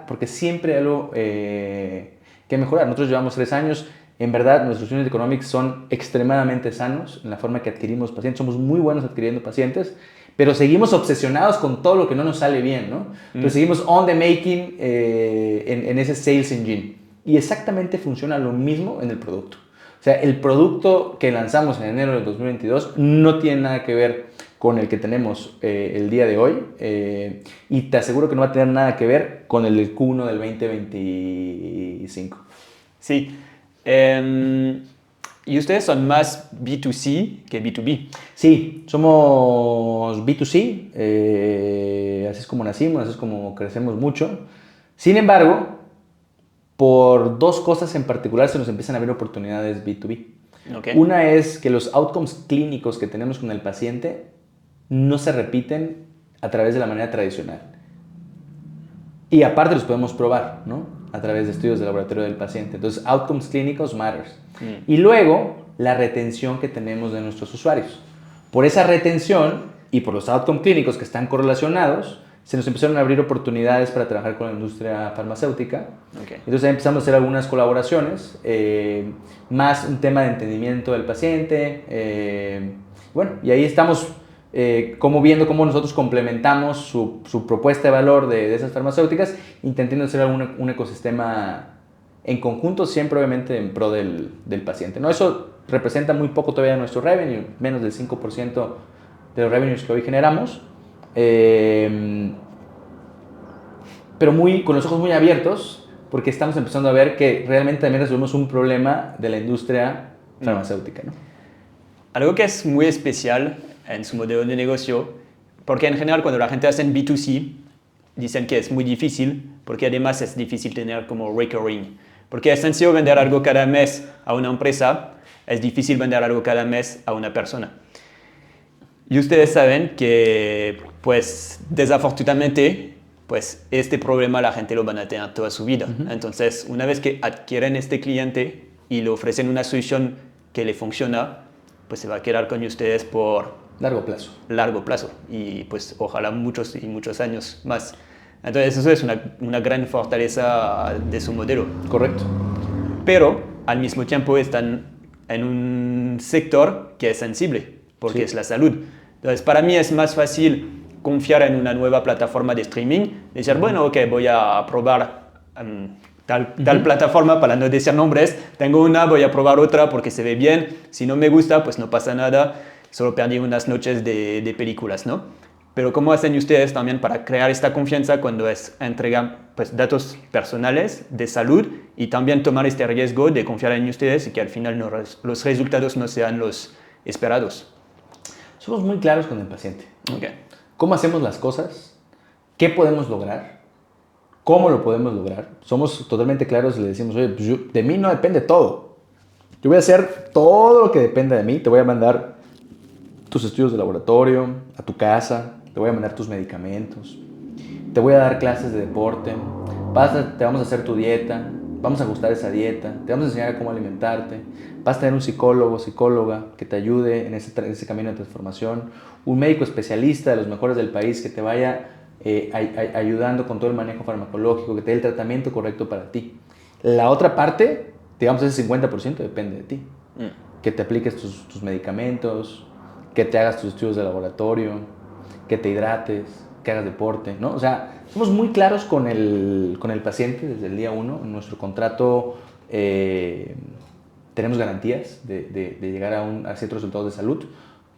porque siempre hay algo que mejorar. Nosotros llevamos 3 años. En verdad, nuestros unit economics son extremadamente sanos en la forma que adquirimos pacientes. Somos muy buenos adquiriendo pacientes, pero seguimos obsesionados con todo lo que no nos sale bien, ¿no? Entonces seguimos on the making en ese sales engine. Y exactamente funciona lo mismo en el producto. O sea, el producto que lanzamos en enero del 2022 no tiene nada que ver con el que tenemos el día de hoy. Y te aseguro que no va a tener nada que ver con el del Q1 del 2025. Sí. ¿Y ustedes son más B2C que B2B? Sí, somos B2C, así es como nacimos, así es como crecemos mucho. Sin embargo, por 2 cosas en particular se nos empiezan a abrir oportunidades B2B. Okay. Una es que los outcomes clínicos que tenemos con el paciente no se repiten a través de la manera tradicional. Y aparte los podemos probar, ¿no? A través de estudios de laboratorio del paciente. Entonces, outcomes clínicos matters. Y luego, la retención que tenemos de nuestros usuarios. Por esa retención y por los outcomes clínicos que están correlacionados, se nos empezaron a abrir oportunidades para trabajar con la industria farmacéutica. Okay. Entonces, ahí empezamos a hacer algunas colaboraciones, más un tema de entendimiento del paciente. Bueno, y ahí estamos viendo cómo nosotros complementamos su propuesta de valor de esas farmacéuticas, intentando hacer un ecosistema en conjunto, siempre obviamente en pro del paciente, ¿no? Eso representa muy poco todavía nuestro revenue, menos del 5% de los revenues que hoy generamos, pero con los ojos muy abiertos, porque estamos empezando a ver que realmente también resolvemos un problema de la industria farmacéutica, ¿no? Algo que es muy especial en su modelo de negocio, porque en general cuando la gente hace en B2C, dicen que es muy difícil, porque además es difícil tener como recurring. Porque es sencillo vender algo cada mes a una empresa, es difícil vender algo cada mes a una persona. Y ustedes saben que, pues, desafortunadamente, pues, este problema la gente lo van a tener toda su vida. Entonces, una vez que adquieren este cliente y le ofrecen una solución que le funciona, pues se va a quedar con ustedes por largo plazo. Y pues ojalá muchos y muchos años más. Entonces eso es una gran fortaleza de su modelo. Correcto. Pero al mismo tiempo están en un sector que es sensible, porque es la salud. Entonces para mí es más fácil confiar en una nueva plataforma de streaming, decir, bueno, ok, voy a probar tal plataforma para no decir nombres, tengo una, voy a probar otra porque se ve bien, si no me gusta, pues no pasa nada, solo perdí unas noches de películas, ¿no? Pero ¿cómo hacen ustedes también para crear esta confianza cuando entregan pues, datos personales de salud y también tomar este riesgo de confiar en ustedes y que al final los resultados no sean los esperados? Somos muy claros con el paciente. Okay. ¿Cómo hacemos las cosas? ¿Qué podemos lograr? ¿Cómo lo podemos lograr? Somos totalmente claros y le decimos, oye, pues de mí no depende todo. Yo voy a hacer todo lo que dependa de mí. Te voy a mandar tus estudios de laboratorio, a tu casa, te voy a mandar tus medicamentos, te voy a dar clases de deporte, te vamos a hacer tu dieta, vamos a ajustar esa dieta, te vamos a enseñar cómo alimentarte, vas a tener un psicólogo, psicóloga que te ayude en ese camino de transformación, un médico especialista de los mejores del país que te vaya ayudando con todo el manejo farmacológico, que te dé el tratamiento correcto para ti. La otra parte, digamos ese 50% depende de ti. Que te apliques tus medicamentos, que te hagas tus estudios de laboratorio, que te hidrates, que hagas deporte, ¿no? O sea, somos muy claros con el paciente desde el día 1. En nuestro contrato tenemos garantías de llegar a ciertos resultados de salud,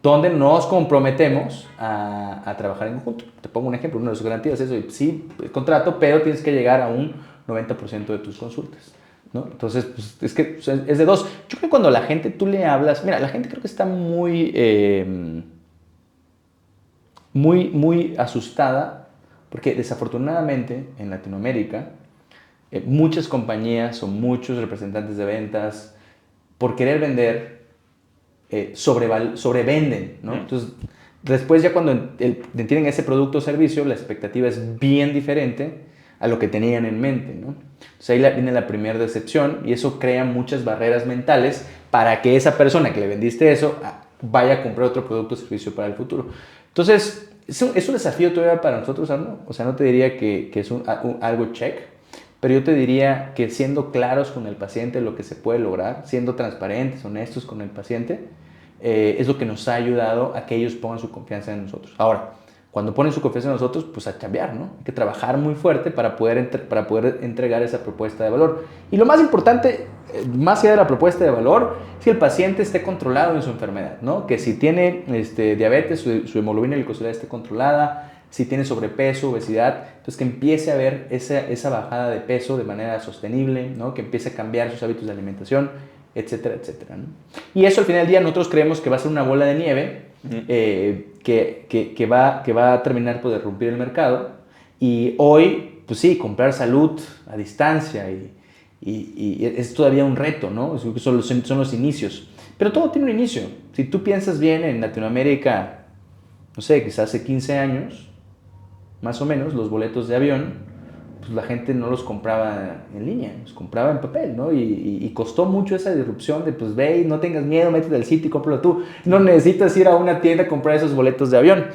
donde nos comprometemos a trabajar en conjunto. Te pongo un ejemplo, una de sus garantías es eso, sí, el contrato, pero tienes que llegar a un 90% de tus consultas, ¿no? Entonces, pues, es que es de dos. Yo creo que cuando la gente, tú le hablas, mira, la gente creo que está muy asustada, porque desafortunadamente en Latinoamérica, muchas compañías o muchos representantes de ventas, por querer vender, sobrevenden, ¿no? Entonces, después ya cuando tienen ese producto o servicio, la expectativa es bien diferente a lo que tenían en mente, ¿no? Entonces ahí viene la primera decepción y eso crea muchas barreras mentales para que esa persona que le vendiste eso vaya a comprar otro producto o servicio para el futuro. Entonces, es un desafío todavía para nosotros, Arno. O sea, no te diría que es algo check, pero yo te diría que siendo claros con el paciente lo que se puede lograr, siendo transparentes, honestos con el paciente, es lo que nos ha ayudado a que ellos pongan su confianza en nosotros. Ahora, cuando ponen su confianza en nosotros, pues a chambear, ¿no? Hay que trabajar muy fuerte para poder entregar esa propuesta de valor. Y lo más importante, más allá de la propuesta de valor, es que el paciente esté controlado en su enfermedad, ¿no? Que si tiene diabetes, su hemoglobina glicosilada esté controlada, si tiene sobrepeso, obesidad, entonces que empiece a ver esa bajada de peso de manera sostenible, ¿no? Que empiece a cambiar sus hábitos de alimentación, etcétera, etcétera, ¿no? Y eso al final del día nosotros creemos que va a ser una bola de nieve que va a terminar por derrumbir el mercado. Y hoy, pues sí, comprar salud a distancia y es todavía un reto, ¿no? Son los inicios. Pero todo tiene un inicio. Si tú piensas bien en Latinoamérica, no sé, quizás hace 15 años, más o menos, los boletos de avión, pues la gente no los compraba en línea, los compraba en papel, ¿no? Y costó mucho esa disrupción de, pues ve y no tengas miedo, métete al sitio y cómpralo tú. No necesitas ir a una tienda a comprar esos boletos de avión.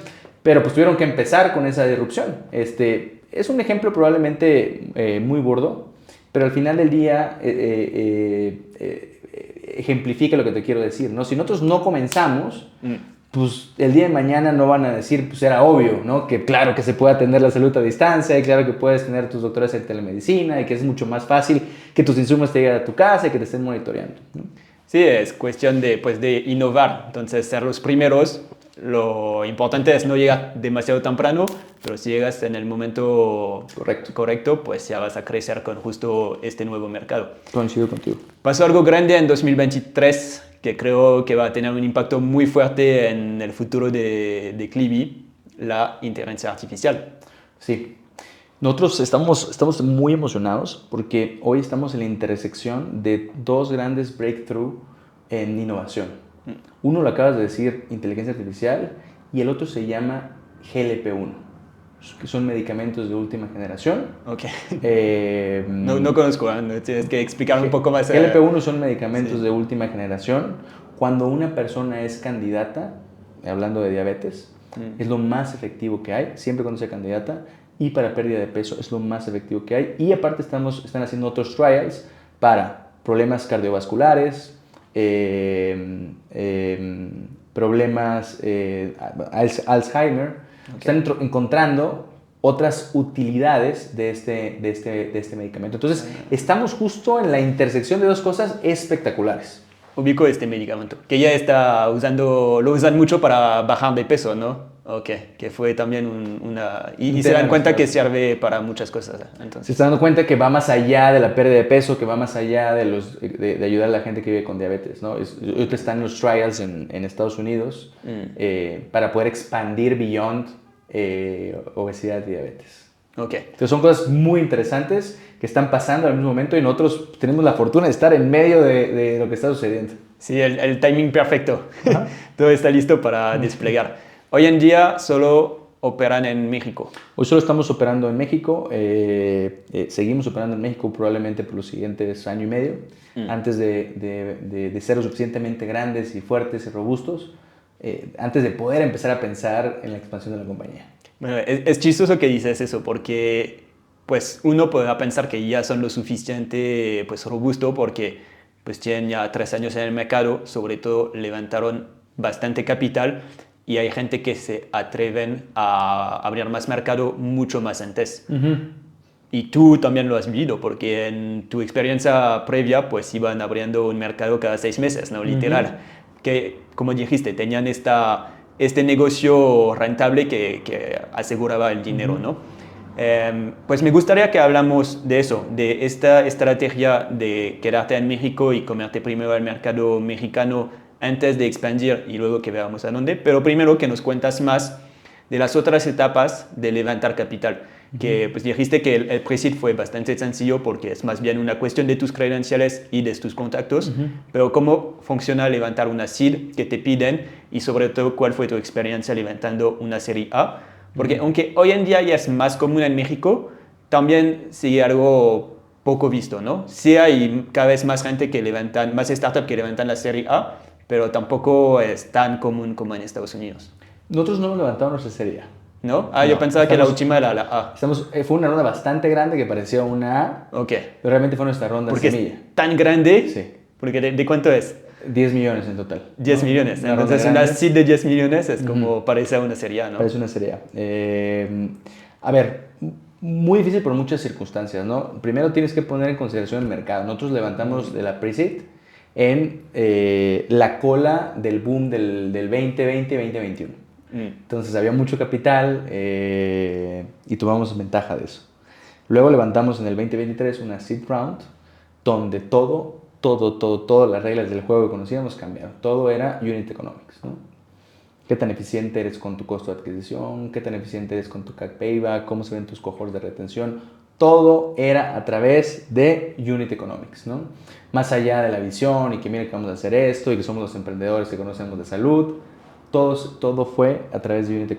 Pero pues tuvieron que empezar con esa disrupción. Es un ejemplo probablemente muy burdo, pero al final del día ejemplifica lo que te quiero decir, ¿no? Si nosotros no comenzamos, pues el día de mañana no van a decir, pues era obvio, ¿no? Que claro que se puede atender la salud a distancia, y claro que puedes tener tus doctores en telemedicina, y que es mucho más fácil que tus insumos te lleguen a tu casa y que te estén monitoreando, ¿no? Sí, es cuestión de innovar, entonces ser los primeros. Lo importante es no llegar demasiado temprano, pero si llegas en el momento correcto, pues ya vas a crecer con justo este nuevo mercado. Coincido contigo. Pasó algo grande en 2023 que creo que va a tener un impacto muy fuerte en el futuro de Quibi, la inteligencia artificial. Sí. Nosotros estamos muy emocionados porque hoy estamos en la intersección de dos grandes breakthroughs en innovación. Uno lo acabas de decir, inteligencia artificial, y el otro se llama GLP-1, que son medicamentos de última generación. Ok. No conozco, ¿no? Tienes que explicar un poco más. GLP-1 son medicamentos de última generación. Cuando una persona es candidata, hablando de diabetes, es lo más efectivo que hay, siempre cuando sea candidata, y para pérdida de peso es lo más efectivo que hay. Y aparte están haciendo otros trials para problemas cardiovasculares, problemas Alzheimer. Están encontrando otras utilidades de este medicamento. Entonces, estamos justo en la intersección de dos cosas espectaculares. Ubico este medicamento, que ya lo usan mucho para bajar de peso, ¿no? Ok, que fue también y se dan cuenta que sirve para muchas cosas. Entonces. Se están dando cuenta que va más allá de la pérdida de peso, que va más allá de ayudar a la gente que vive con diabetes, ¿no? Ahorita están los trials en Estados Unidos para poder expandir beyond obesidad y diabetes. Okay. Entonces son cosas muy interesantes que están pasando al mismo momento y nosotros tenemos la fortuna de estar en medio de lo que está sucediendo. Sí, el timing perfecto. Todo está listo para desplegar. Hoy en día solo operan en México. Hoy solo estamos operando en México. Seguimos operando en México probablemente por los siguientes año y medio, antes de ser lo suficientemente grandes y fuertes y robustos, antes de poder empezar a pensar en la expansión de la compañía. Bueno, es chistoso que dices eso porque pues, uno podrá pensar que ya son lo suficiente pues, robusto porque pues, tienen ya 3 años en el mercado, sobre todo levantaron bastante capital y hay gente que se atreven a abrir más mercado mucho más antes. Y tú también lo has vivido porque en tu experiencia previa pues iban abriendo un mercado cada 6 meses, ¿no? Literal. Que como dijiste, tenían este negocio rentable que aseguraba el dinero, ¿no? Pues me gustaría que hablamos de eso, de esta estrategia de quedarte en México y comerte primero el mercado mexicano antes de expandir y luego que veamos a dónde, pero primero que nos cuentas más de las otras etapas de levantar capital, que pues dijiste que el pre-seed fue bastante sencillo porque es más bien una cuestión de tus credenciales y de tus contactos, pero cómo funciona levantar una seed que te piden y sobre todo cuál fue tu experiencia levantando una serie A, porque aunque hoy en día ya es más común en México, también sigue algo poco visto, ¿no? Sí hay cada vez más gente que levantan, más startups que levantan la serie A, pero tampoco es tan común como en Estados Unidos. Nosotros no hemos levantado nuestra serie A. ¿No? Ah, no, yo pensaba que la última era la A. Fue una ronda bastante grande que parecía una A. Ok. Pero realmente fue nuestra ronda porque semilla. Es tan grande. Sí. Porque ¿de cuánto es? 10 millones en total. 10 millones. Entonces una seed de 10 millones es como parece una serie A, ¿no? Parece una serie A. A ver, muy difícil por muchas circunstancias, ¿no? Primero tienes que poner en consideración el mercado. Nosotros levantamos de la pre-seed en la cola del boom del 2020-2021. Entonces había mucho capital y tomamos ventaja de eso. Luego levantamos en el 2023 una seed round donde todas las reglas del juego que conocíamos cambiaron. Todo era unit economics, ¿no? ¿Qué tan eficiente eres con tu costo de adquisición? ¿Qué tan eficiente eres con tu CAC payback? ¿Cómo se ven tus cohorts de retención? Todo era a través de unit economics, ¿no? Más allá de la visión y que miren que vamos a hacer esto y que somos los emprendedores que conocemos de salud, todo fue a través de unit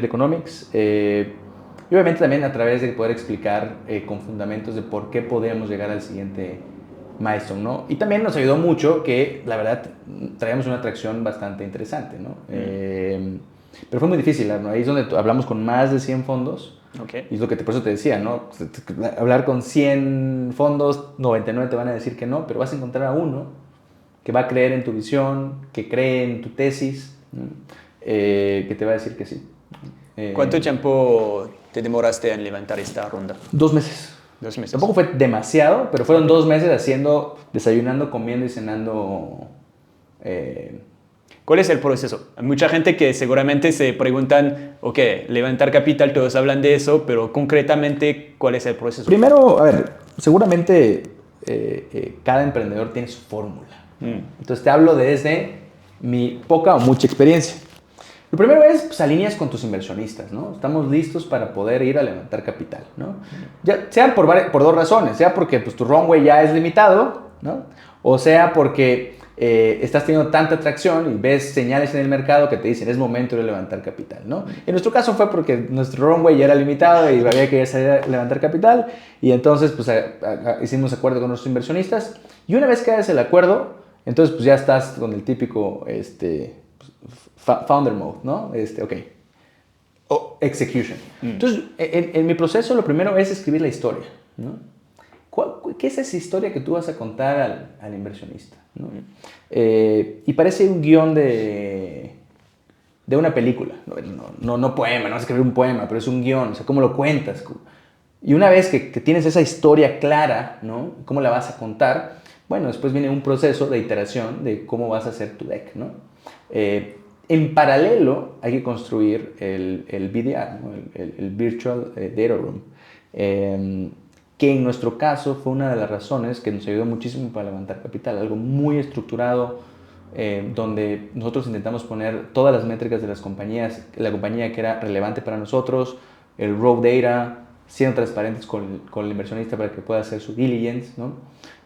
economics y obviamente también a través de poder explicar con fundamentos de por qué podemos llegar al siguiente milestone, ¿no? Y también nos ayudó mucho que la verdad traíamos una atracción bastante interesante, ¿no? Pero fue muy difícil, ¿no? Ahí es donde hablamos con más de 100 fondos. Okay. Y es lo que por eso te decía, ¿no? Hablar con 100 fondos, 99 te van a decir que no, pero vas a encontrar a uno que va a creer en tu visión, que cree en tu tesis, ¿no? Que te va a decir que sí. ¿Cuánto tiempo te demoraste en levantar esta ronda? 2 meses. 2 meses. Tampoco fue demasiado, pero fueron 2 meses desayunando, comiendo y cenando. ¿Cuál es el proceso? Hay mucha gente que seguramente se preguntan, ok, levantar capital, todos hablan de eso, pero concretamente, ¿cuál es el proceso? Primero, a ver, seguramente cada emprendedor tiene su fórmula. Entonces te hablo desde mi poca o mucha experiencia. Lo primero es, pues, alineas con tus inversionistas, ¿no? Estamos listos para poder ir a levantar capital, ¿no? Ya, sea por 2 razones, sea porque pues, tu runway ya es limitado, ¿no? O sea porque estás teniendo tanta atracción y ves señales en el mercado que te dicen es momento de levantar capital, ¿no? En nuestro caso fue porque nuestro runway ya era limitado y había que salir a levantar capital y entonces pues hicimos acuerdo con nuestros inversionistas y una vez que haces el acuerdo, entonces pues ya estás con el típico founder mode, ¿no? Ok. Execution. Entonces, en mi proceso lo primero es escribir la historia, ¿no? ¿Qué es esa historia que tú vas a contar al inversionista, ¿no? Y parece un guión de de una película. No poema, no vas a escribir un poema, pero es un guión, o sea, ¿cómo lo cuentas? Y una vez que tienes esa historia clara, ¿no? ¿Cómo la vas a contar? Bueno, después viene un proceso de iteración de cómo vas a hacer tu deck, ¿no? En paralelo hay que construir el VDR, ¿no? el Virtual Data Room, que en nuestro caso fue una de las razones que nos ayudó muchísimo para levantar capital, algo muy estructurado, donde nosotros intentamos poner todas las métricas de las compañías, la compañía que era relevante para nosotros, el raw data, siendo transparentes con el inversionista para que pueda hacer su diligence, ¿no?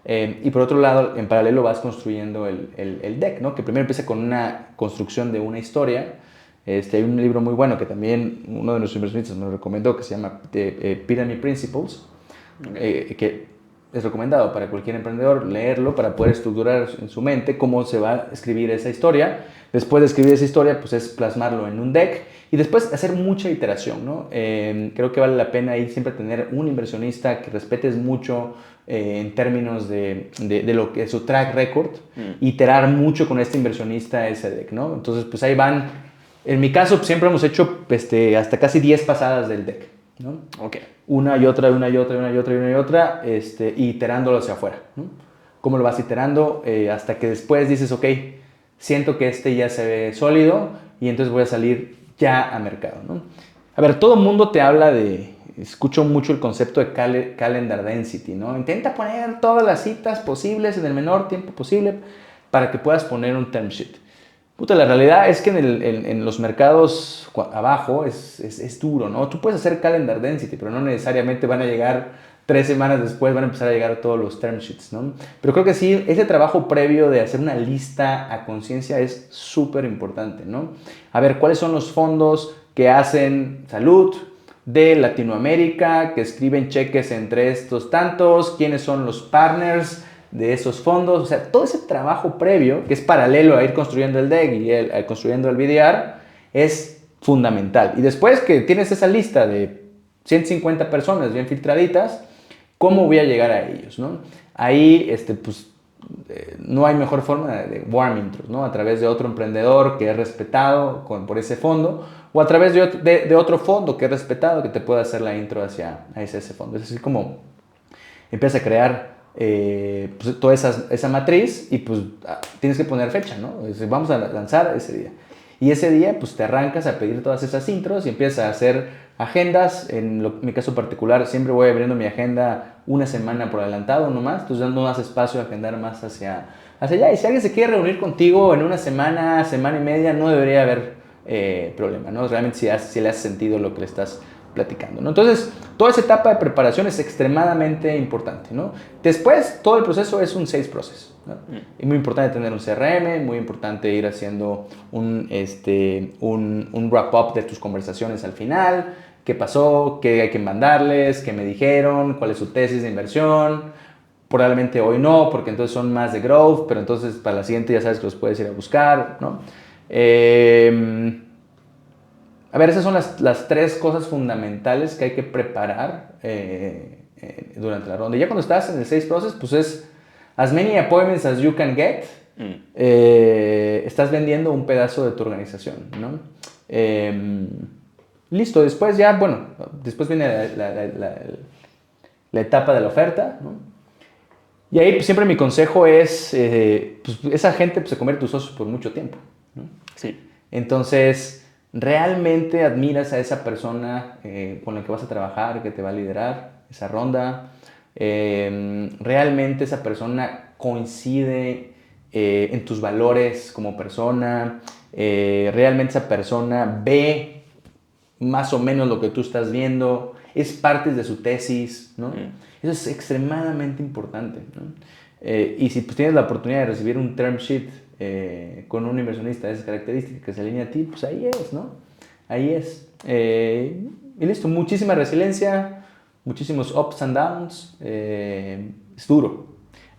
Y por otro lado, en paralelo vas construyendo el deck, ¿no? Que primero empieza con una construcción de una historia. Hay un libro muy bueno que también uno de nuestros inversionistas me lo recomendó, que se llama Pyramid Principles, que es recomendado para cualquier emprendedor leerlo para poder estructurar en su mente cómo se va a escribir esa historia. Después de escribir esa historia, pues es plasmarlo en un deck y después hacer mucha iteración, ¿no? Creo que vale la pena ahí siempre tener un inversionista que respetes mucho en términos de lo que es su track record, iterar mucho con este inversionista ese deck, ¿no? Entonces, pues ahí van. En mi caso, siempre hemos hecho hasta casi 10 pasadas del deck, ¿no? Okay. Una y otra, iterándolo hacia afuera, ¿no? ¿Cómo lo vas iterando? Hasta que después dices, ok, siento que este ya se ve sólido y entonces voy a salir ya a mercado, ¿no? A ver, todo el mundo te habla escucho mucho el concepto de calendar density, ¿no? Intenta poner todas las citas posibles en el menor tiempo posible para que puedas poner un term sheet. Puta, la realidad es que en los mercados abajo es duro, ¿no? Tú puedes hacer calendar density, pero no necesariamente van a llegar 3 semanas después, van a empezar a llegar todos los term sheets, ¿no? Pero creo que sí, ese trabajo previo de hacer una lista a conciencia es súper importante, ¿no? A ver, ¿cuáles son los fondos que hacen salud de Latinoamérica, que escriben cheques entre estos tantos? ¿Quiénes son los partners de esos fondos? O sea, todo ese trabajo previo, que es paralelo a ir construyendo el deck y construyendo el VDR, es fundamental. Y después que tienes esa lista de 150 personas bien filtraditas, ¿cómo voy a llegar a ellos, ¿no? Ahí, no hay mejor forma de warm intros, ¿no? A través de otro emprendedor que es respetado por ese fondo, o a través de otro fondo que es respetado que te pueda hacer la intro hacia ese fondo. Es así como empieza a crear toda esa matriz y pues tienes que poner fecha, ¿no? Vamos a lanzar ese día. Y ese día pues te arrancas a pedir todas esas intros y empiezas a hacer agendas. En mi caso particular siempre voy abriendo mi agenda una semana por adelantado nomás, entonces no das espacio a agendar más hacia allá. Y si alguien se quiere reunir contigo en una semana y media, no debería haber problema, ¿no? Realmente si le hace sentido lo que le estás platicando, ¿no? Entonces, toda esa etapa de preparación es extremadamente importante, ¿no? Después, todo el proceso es un sales process, ¿no? Es muy importante tener un CRM, muy importante ir haciendo un wrap-up de tus conversaciones al final. ¿Qué pasó? ¿Qué hay que mandarles? ¿Qué me dijeron? ¿Cuál es su tesis de inversión? Probablemente hoy no, porque entonces son más de growth, pero entonces para la siguiente ya sabes que los puedes ir a buscar, ¿no? A ver, esas son las 3 cosas fundamentales que hay que preparar durante la ronda. Y ya cuando estás en el sales process, pues es as many appointments as you can get. Estás vendiendo un pedazo de tu organización, ¿no? Listo, después viene la etapa de la oferta, ¿no? Y ahí pues, siempre mi consejo es, esa gente pues, se convierte en tus socios por mucho tiempo, ¿no? Sí. Entonces, realmente admiras a esa persona con la que vas a trabajar, que te va a liderar esa ronda. Realmente esa persona coincide en tus valores como persona. Realmente esa persona ve más o menos lo que tú estás viendo, es parte de su tesis, ¿no? Eso es extremadamente importante, ¿no? Y si pues, tienes la oportunidad de recibir un term sheet con un inversionista de esas características que se alinea a ti, pues ahí es, ¿no? Ahí es. Y listo, muchísima resiliencia, muchísimos ups and downs, es duro.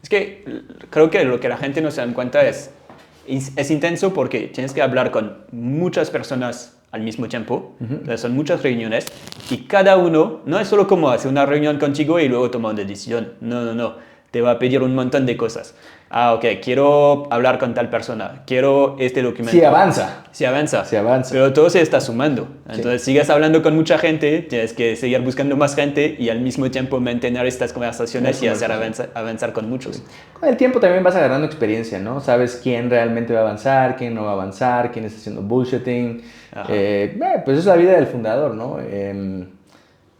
Es que creo que lo que la gente no se da cuenta es intenso porque tienes que hablar con muchas personas al mismo tiempo. Entonces son muchas reuniones y cada uno no es solo como hacer una reunión contigo y luego tomar una decisión. No. te va a pedir un montón de cosas. Ah, ok, quiero hablar con tal persona, quiero este documento. Sí avanza. Sí avanza. Sí avanza. Pero todo se está sumando. Entonces, Sí. sigues hablando con mucha gente, tienes que seguir buscando más gente y al mismo tiempo mantener estas conversaciones y hacer avanzar con muchos. Con el tiempo también vas agarrando experiencia, ¿no? Sabes quién realmente va a avanzar, quién no va a avanzar, quién está haciendo bullshitting. Pues es la vida del fundador, ¿no?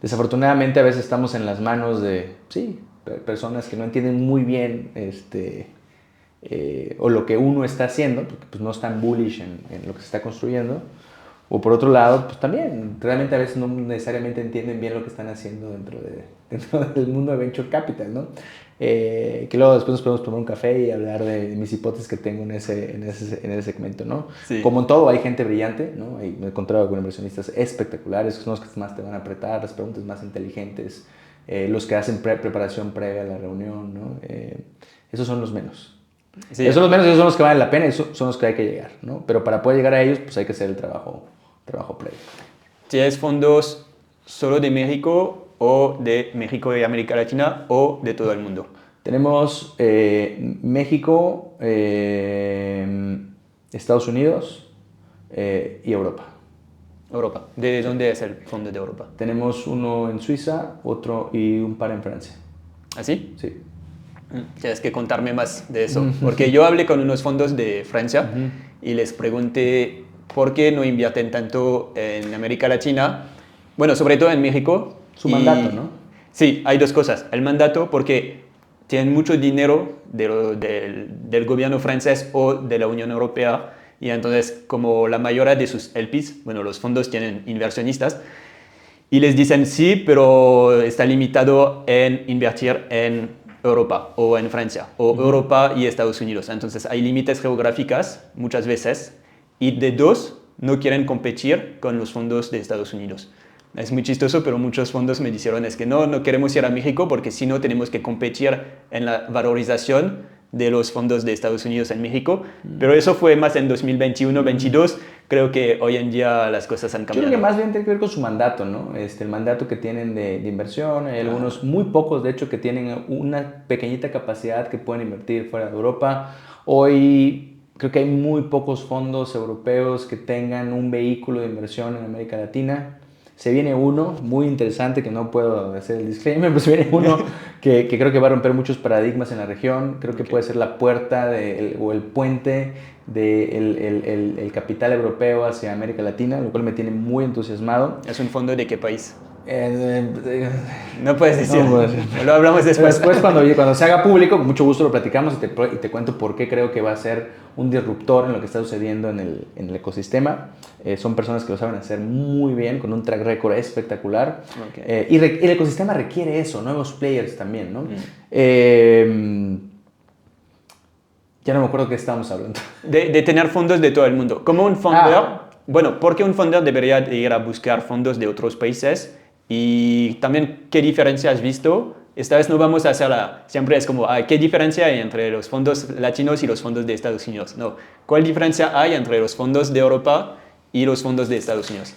Desafortunadamente a veces estamos en las manos de, sí, personas que no entienden muy bien o lo que uno está haciendo, porque pues, no están bullish en lo que se está construyendo. O por otro lado, pues también, realmente a veces no necesariamente entienden bien lo que están haciendo dentro del mundo de Venture Capital, ¿no? Que luego después nos podemos tomar un café y hablar de mis hipótesis que tengo en ese segmento, ¿no? Sí. Como en todo, hay gente brillante, ¿no? Me he encontrado con inversionistas espectaculares, que son los que más te van a apretar, las preguntas más inteligentes, los que hacen preparación previa a la reunión, ¿no? Esos son los menos. Sí. Esos son los menos, esos son los que valen la pena y son los que hay que llegar, ¿no? Pero para poder llegar a ellos, pues hay que hacer el trabajo previo. ¿Tienes fondos solo de México o de México y América Latina o de todo el mundo? Tenemos México, Estados Unidos y Europa. Europa. ¿De dónde es el fondo de Europa? Tenemos uno en Suiza, otro y un par en Francia. ¿Así? Sí. Tienes que contarme más de eso, porque yo hablé con unos fondos de Francia y les pregunté por qué no invierten tanto en América Latina, bueno, sobre todo en México. Su mandato, ¿no? Sí, hay dos cosas. El mandato, porque tienen mucho dinero del gobierno francés o de la Unión Europea, y entonces como la mayoría de sus LPs, bueno, los fondos tienen inversionistas, y les dicen sí, pero está limitado en invertir en Europa o en Francia o Europa y Estados Unidos. Entonces hay límites geográficos muchas veces y de dos no quieren competir con los fondos de Estados Unidos. Es muy chistoso, pero muchos fondos me dijeron es que no queremos ir a México porque si no tenemos que competir en la valorización de los fondos de Estados Unidos en México. Pero eso fue más en 2021-22. Creo que hoy en día las cosas han cambiado. Yo creo que más bien tiene que ver con su mandato, ¿no? El mandato que tienen de inversión. Hay algunos, muy pocos de hecho, que tienen una pequeñita capacidad que pueden invertir fuera de Europa. Hoy creo que hay muy pocos fondos europeos que tengan un vehículo de inversión en América Latina. Se viene uno muy interesante, que no puedo hacer el disclaimer, pero se viene uno que creo que va a romper muchos paradigmas en la región. Creo que puede ser la puerta o el puente del capital europeo hacia América Latina, lo cual me tiene muy entusiasmado. ¿Es un fondo de qué país? No puedes decir. No, lo hablamos después. Después, cuando se haga público, con mucho gusto lo platicamos y te cuento por qué creo que va a ser un disruptor en lo que está sucediendo en el ecosistema. Son personas que lo saben hacer muy bien, con un track record espectacular. Okay. Y el ecosistema requiere eso, nuevos players también, ¿no? Ya no me acuerdo qué estábamos hablando. De tener fondos de todo el mundo. Como un founder, bueno, ¿por qué un founder debería ir a buscar fondos de otros países? Y también, ¿qué diferencia has visto? Esta vez no vamos a hacerla, siempre es como, ¿qué diferencia hay entre los fondos latinos y los fondos de Estados Unidos? No, ¿cuál diferencia hay entre los fondos de Europa y los fondos de Estados Unidos?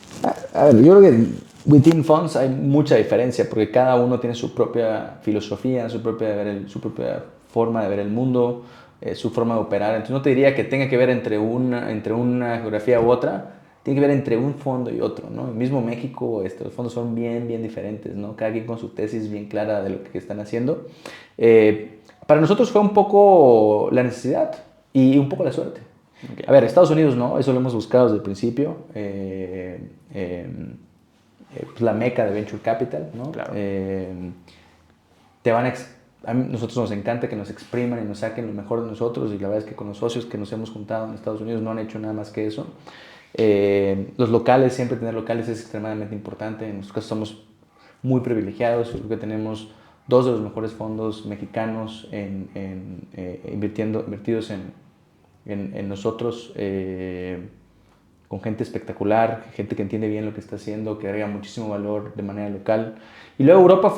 A ver, yo creo que within funds hay mucha diferencia, porque cada uno tiene su propia filosofía, su propia forma de ver el mundo, su forma de operar. Entonces no te diría que tenga que ver entre una geografía u otra, tiene que ver entre un fondo y otro, ¿no? El mismo México, los fondos son bien diferentes, ¿no? Cada quien con su tesis bien clara de lo que están haciendo. Para nosotros fue un poco la necesidad y un poco la suerte. Okay. A ver, Estados Unidos no, eso lo hemos buscado desde el principio. Pues la meca de Venture Capital, ¿no? Claro. A nosotros nos encanta que nos expriman y nos saquen lo mejor de nosotros, y la verdad es que con los socios que nos hemos juntado en Estados Unidos no han hecho nada más que eso. Los locales, siempre tener locales es extremadamente importante. En nuestro caso somos muy privilegiados. Yo creo que tenemos dos de los mejores fondos mexicanos invertidos en nosotros, con gente espectacular, gente que entiende bien lo que está haciendo, que agrega muchísimo valor de manera local. Y luego Europa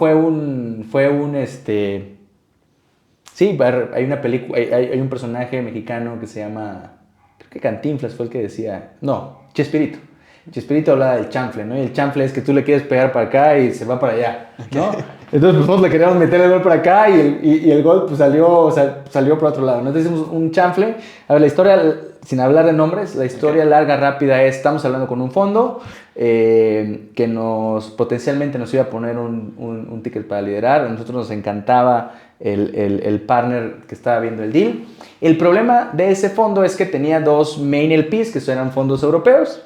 sí, hay una película, hay un personaje mexicano que se llama, creo que Cantinflas fue el que decía, no, Chespirito. Chespirito hablaba del chanfle, ¿no? Y el chanfle es que tú le quieres pegar para acá y se va para allá, ¿no? Entonces, pues nosotros le queríamos meter el gol por acá y el gol pues, salió, o sea, salió por otro lado. Nosotros hicimos un chanfle. A ver, la historia, sin hablar de nombres, la historia larga, rápida es, estamos hablando con un fondo que potencialmente nos iba a poner un ticket para liderar. A nosotros nos encantaba el partner que estaba viendo el deal. El problema de ese fondo es que tenía dos main LPs, que eran fondos europeos.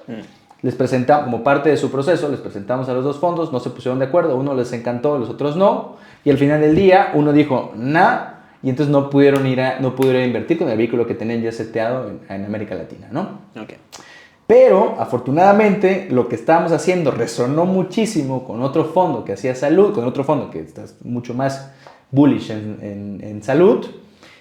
Les presentamos, como parte de su proceso, les presentamos a los dos fondos, no se pusieron de acuerdo, uno les encantó, los otros no, y al final del día uno dijo, nah, y entonces no pudieron invertir con el vehículo que tenían ya seteado en América Latina, ¿no? Okay. Pero, afortunadamente, lo que estábamos haciendo resonó muchísimo con otro fondo que hacía salud, con otro fondo que está mucho más bullish en salud.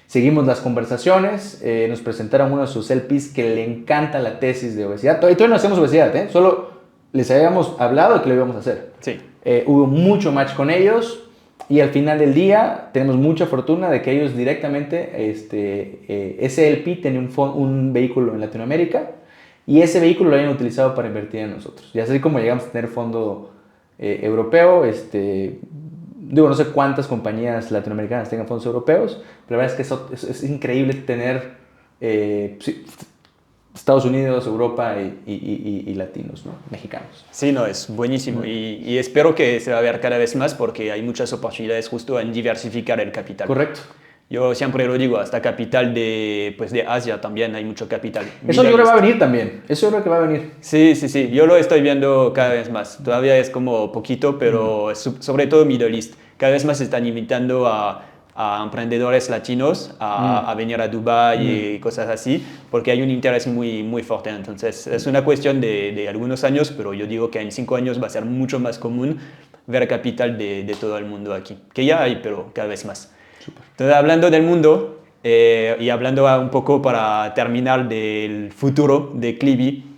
Seguimos las conversaciones, nos presentaron uno de sus LPs que le encanta la tesis de obesidad. Todavía no hacemos obesidad, solo les habíamos hablado de que lo íbamos a hacer. Sí. Hubo mucho match con ellos y al final del día tenemos mucha fortuna de que ellos directamente, ese LP tenía un vehículo en Latinoamérica y ese vehículo lo habían utilizado para invertir en nosotros. Y así como llegamos a tener fondo europeo, digo, no sé cuántas compañías latinoamericanas tengan fondos europeos, pero la verdad es que es increíble tener Estados Unidos, Europa y latinos, ¿no? Mexicanos. Sí, no, es buenísimo y espero que se va a ver cada vez más porque hay muchas oportunidades justo en diversificar el capital. Correcto. Yo siempre lo digo, hasta capital de Asia también hay mucho capital. Eso yo creo que va a venir también. Eso yo creo que va a venir. Sí, sí, sí. Yo lo estoy viendo cada vez más. Todavía es como poquito, pero sobre todo Middle East. Cada vez más se están invitando a emprendedores latinos a venir a Dubái y cosas así, porque hay un interés muy, muy fuerte. Entonces, es una cuestión de algunos años, pero yo digo que en 5 años va a ser mucho más común ver capital de todo el mundo aquí. Que ya hay, pero cada vez más. Súper. Entonces, hablando del mundo y hablando un poco para terminar del futuro de Quibi,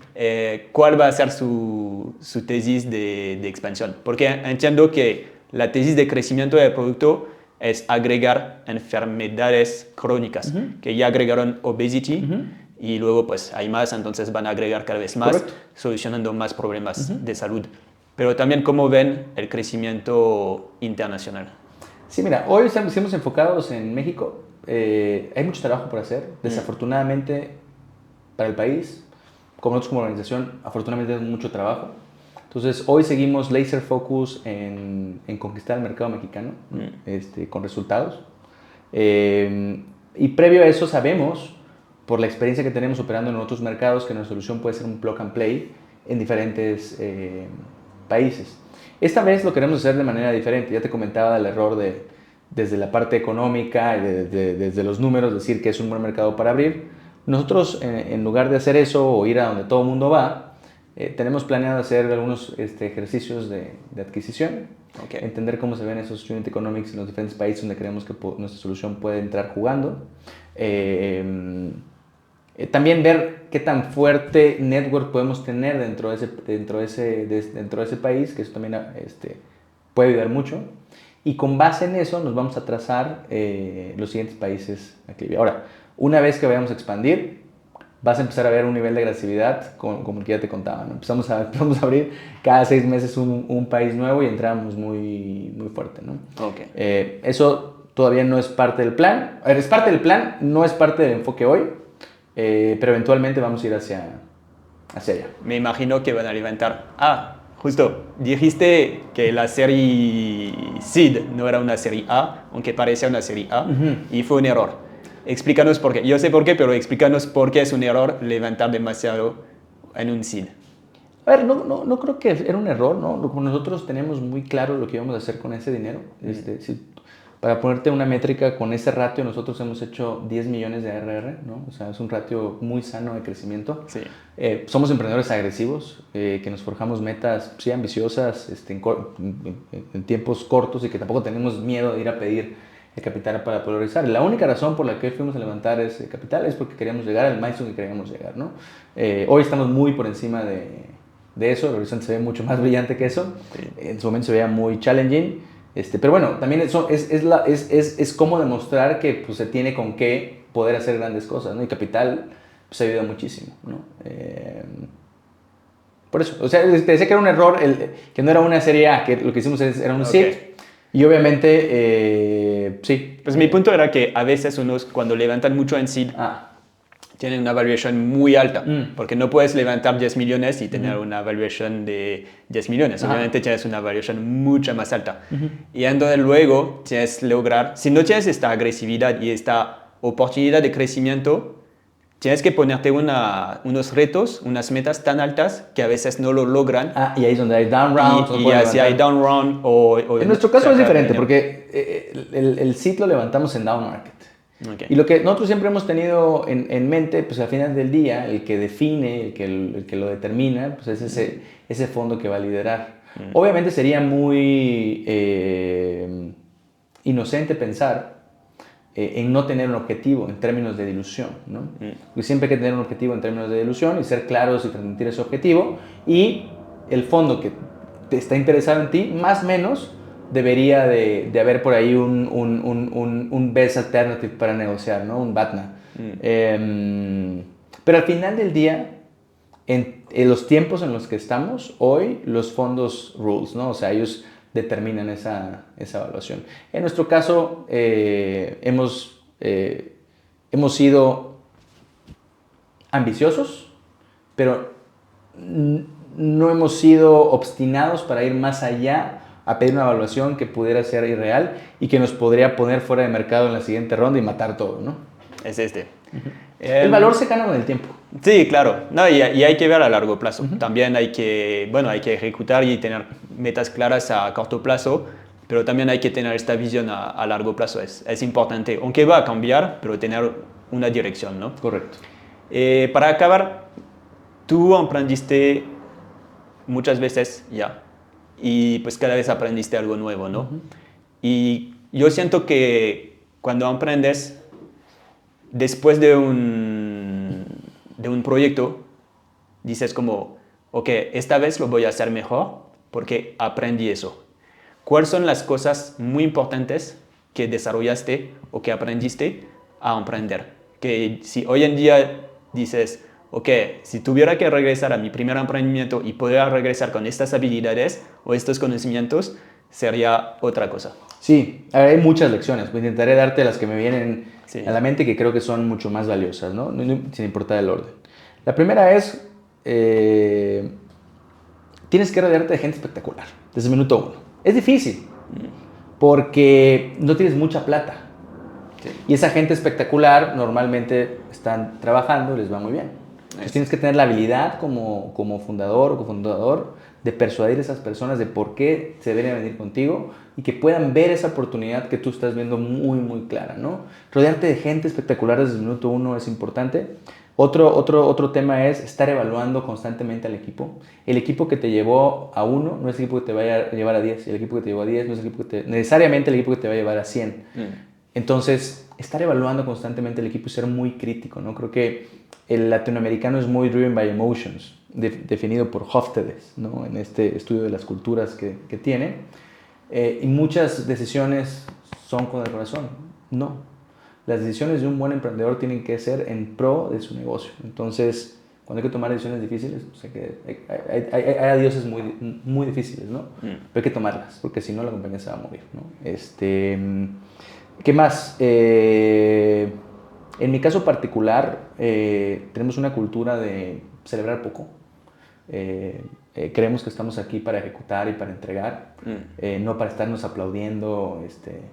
¿cuál va a ser su tesis de expansión? Porque entiendo que la tesis de crecimiento del producto es agregar enfermedades crónicas, que ya agregaron obesity y luego pues hay más, entonces van a agregar cada vez más, Correcto. solucionando más problemas de salud. Pero también, ¿cómo ven el crecimiento internacional? Sí, mira, hoy estamos enfocados en México. Hay mucho trabajo por hacer. Desafortunadamente, para el país, como nosotros como organización, afortunadamente tenemos mucho trabajo. Entonces, hoy seguimos laser focus en conquistar el mercado mexicano, con resultados. Y previo a eso sabemos, por la experiencia que tenemos operando en otros mercados, que nuestra solución puede ser un plug and play en diferentes países. Esta vez lo queremos hacer de manera diferente. Ya te comentaba del error desde la parte económica, desde los números, decir que es un buen mercado para abrir. Nosotros, en lugar de hacer eso o ir a donde todo el mundo va, tenemos planeado hacer algunos ejercicios de adquisición, entender cómo se ven esos unit economics en los diferentes países donde creemos que nuestra solución puede entrar jugando. También ver qué tan fuerte network podemos tener dentro de ese país, que eso también puede ayudar mucho. Y con base en eso nos vamos a trazar los siguientes países aquí. Ahora, una vez que vayamos a expandir, vas a empezar a ver un nivel de agresividad como el que ya te contaba, ¿no? Empezamos a abrir cada 6 meses un país nuevo y entramos muy, muy fuerte, ¿no? Eso todavía no es parte del plan. A ver, es parte del plan, no es parte del enfoque hoy. Pero eventualmente vamos a ir hacia allá. Me imagino que van a levantar. Justo, dijiste que la serie Seed no era una serie A, aunque parecía una serie A, y fue un error. Explícanos por qué. Yo sé por qué, pero explícanos por qué es un error levantar demasiado en un Seed. A ver, no creo que era un error, ¿no? Nosotros tenemos muy claro lo que íbamos a hacer con ese dinero. Para ponerte una métrica, con ese ratio nosotros hemos hecho 10 millones de ARR, ¿no? O sea, es un ratio muy sano de crecimiento. Sí. Somos emprendedores agresivos, que nos forjamos metas, sí, ambiciosas, en tiempos cortos y que tampoco tenemos miedo de ir a pedir el capital para poder realizar. La única razón por la que fuimos a levantar ese capital es porque queríamos llegar al milestone que queríamos llegar, ¿no? Hoy estamos muy por encima de eso, el horizonte se ve mucho más brillante que eso. Sí. En su momento se veía muy challenging. Pero bueno, también eso es cómo demostrar que pues, se tiene con qué poder hacer grandes cosas, ¿no? Y capital pues, ayuda muchísimo, ¿no? Por eso, o sea, te decía que era un error, que no era una serie A, que lo que hicimos era un SID. Y obviamente, sí. Pues mi punto era que a veces unos cuando levantan mucho en seed tienen una valuation muy alta, porque no puedes levantar 10 millones y tener una valuation de 10 millones. Obviamente tienes una valuation mucho más alta. Y entonces luego tienes que lograr, si no tienes esta agresividad y esta oportunidad de crecimiento, tienes que ponerte unos retos, unas metas tan altas que a veces no lo logran. Y ahí es donde hay down rounds. Y así hay down round o en nuestro caso es diferente porque el seed lo levantamos en down market. Okay. Y lo que nosotros siempre hemos tenido en mente, pues al final del día, el que define, el que lo determina, pues es ese fondo que va a liderar. Obviamente sería muy inocente pensar en no tener un objetivo en términos de dilución, ¿no? Porque siempre hay que tener un objetivo en términos de dilución y ser claros y transmitir ese objetivo. Y el fondo que te está interesado en ti, más o menos, debería de haber por ahí un best alternative para negociar, ¿no? Un BATNA. Pero al final del día, en los tiempos en los que estamos, hoy los fondos rules, ¿no? O sea, ellos determinan esa evaluación. En nuestro caso, hemos sido ambiciosos, pero no hemos sido obstinados para ir más allá a pedir una evaluación que pudiera ser irreal y que nos podría poner fuera de mercado en la siguiente ronda y matar todo, ¿no? Es este. El valor se gana con el tiempo. Sí, claro. No, y hay que ver a largo plazo. También hay que ejecutar y tener metas claras a corto plazo, pero también hay que tener esta visión a largo plazo. Es importante, aunque va a cambiar, pero tener una dirección, ¿no? Correcto. Para acabar, tú aprendiste muchas veces ya. Y pues cada vez aprendiste algo nuevo, ¿no? Y yo siento que cuando aprendes, después de un proyecto, dices como, ok, esta vez lo voy a hacer mejor porque aprendí eso. ¿Cuáles son las cosas muy importantes que desarrollaste o que aprendiste a emprender? Que si hoy en día dices, ok, si tuviera que regresar a mi primer emprendimiento y poder regresar con estas habilidades o estos conocimientos, sería otra cosa. Sí, hay muchas lecciones. Intentaré darte las que me vienen a la mente que creo que son mucho más valiosas, ¿no? Sin importar el orden. La primera es, tienes que rodearte de gente espectacular, desde el minuto uno. Es difícil, porque no tienes mucha plata. Sí. Y esa gente espectacular normalmente están trabajando y les va muy bien. Entonces tienes que tener la habilidad como fundador o cofundador de persuadir a esas personas de por qué se deben venir contigo y que puedan ver esa oportunidad que tú estás viendo muy, muy clara, ¿no? Rodearte de gente espectacular desde el minuto uno es importante. Otro tema es estar evaluando constantemente al equipo. El equipo que te llevó a 1 no es el equipo que te vaya a llevar a 10. El equipo que te llevó a 10 no es el equipo necesariamente el equipo que te va a llevar a 100. Entonces, estar evaluando constantemente el equipo y ser muy crítico, ¿no? Creo que el latinoamericano es muy driven by emotions, definido por Hofstede, ¿no? En este estudio de las culturas que tiene. Y muchas decisiones son con el corazón. No. Las decisiones de un buen emprendedor tienen que ser en pro de su negocio. Entonces, cuando hay que tomar decisiones difíciles, o sea que hay adioses muy, muy difíciles, ¿no? Pero hay que tomarlas, porque si no la compañía se va a morir, ¿no? ¿Qué más? En mi caso particular, tenemos una cultura de celebrar poco. Creemos que estamos aquí para ejecutar y para entregar, no para estarnos aplaudiendo.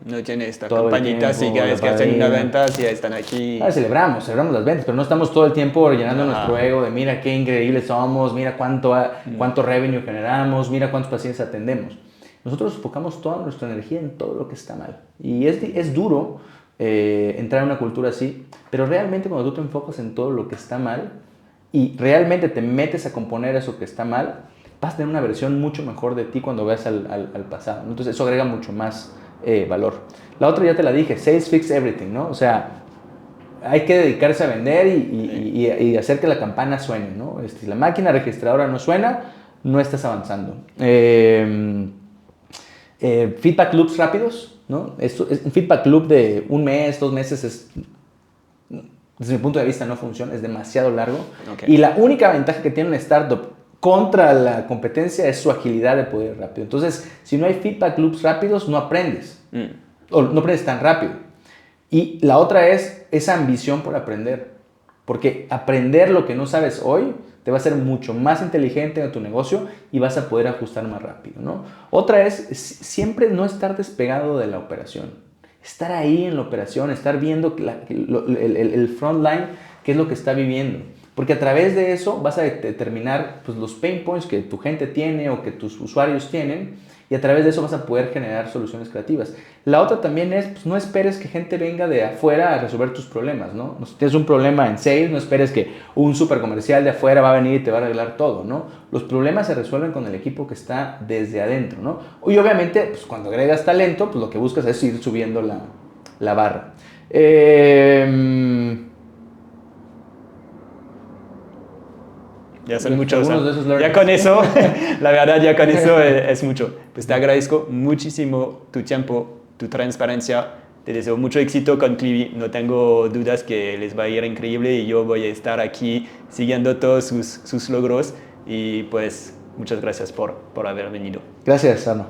No tiene esta campanita así que es que hacen una venta, si están aquí. Celebramos las ventas, pero no estamos todo el tiempo llenando nuestro ego de mira qué increíbles somos, mira cuánto revenue generamos, mira cuántos pacientes atendemos. Nosotros enfocamos toda nuestra energía en todo lo que está mal. Y es duro entrar en una cultura así, pero realmente cuando tú te enfocas en todo lo que está mal y realmente te metes a componer eso que está mal, vas a tener una versión mucho mejor de ti cuando veas al pasado. Entonces eso agrega mucho más valor. La otra ya te la dije, sales fix everything, ¿no? O sea, hay que dedicarse a vender y hacer que la campana suene, ¿no? Si la máquina registradora no suena, no estás avanzando. Feedback loops rápidos, ¿no? Un feedback loop de 1 mes, 2 meses desde mi punto de vista no funciona, es demasiado largo. Okay. Y la única ventaja que tiene una startup contra la competencia es su agilidad de poder ir rápido. Entonces, si no hay feedback loops rápidos, no aprendes. O no aprendes tan rápido. Y la otra es esa ambición por aprender. Porque aprender lo que no sabes hoy te va a hacer mucho más inteligente en tu negocio y vas a poder ajustar más rápido, ¿no? Otra es siempre no estar despegado de la operación. Estar ahí en la operación, estar viendo el front line, qué es lo que está viviendo. Porque a través de eso vas a determinar pues, los pain points que tu gente tiene o que tus usuarios tienen y a través de eso vas a poder generar soluciones creativas. La otra también es, pues, no esperes que gente venga de afuera a resolver tus problemas, ¿no? Si tienes un problema en sales, no esperes que un super comercial de afuera va a venir y te va a arreglar todo, ¿no? Los problemas se resuelven con el equipo que está desde adentro, ¿no? Y obviamente, pues, cuando agregas talento, pues lo que buscas es ir subiendo la barra. Ya son muchos. Ya con eso, la verdad, ya con eso es mucho. Pues te agradezco muchísimo tu tiempo, tu transparencia. Te deseo mucho éxito con Quibi. No tengo dudas que les va a ir increíble y yo voy a estar aquí siguiendo todos sus logros. Y pues muchas gracias por haber venido. Gracias, Arno.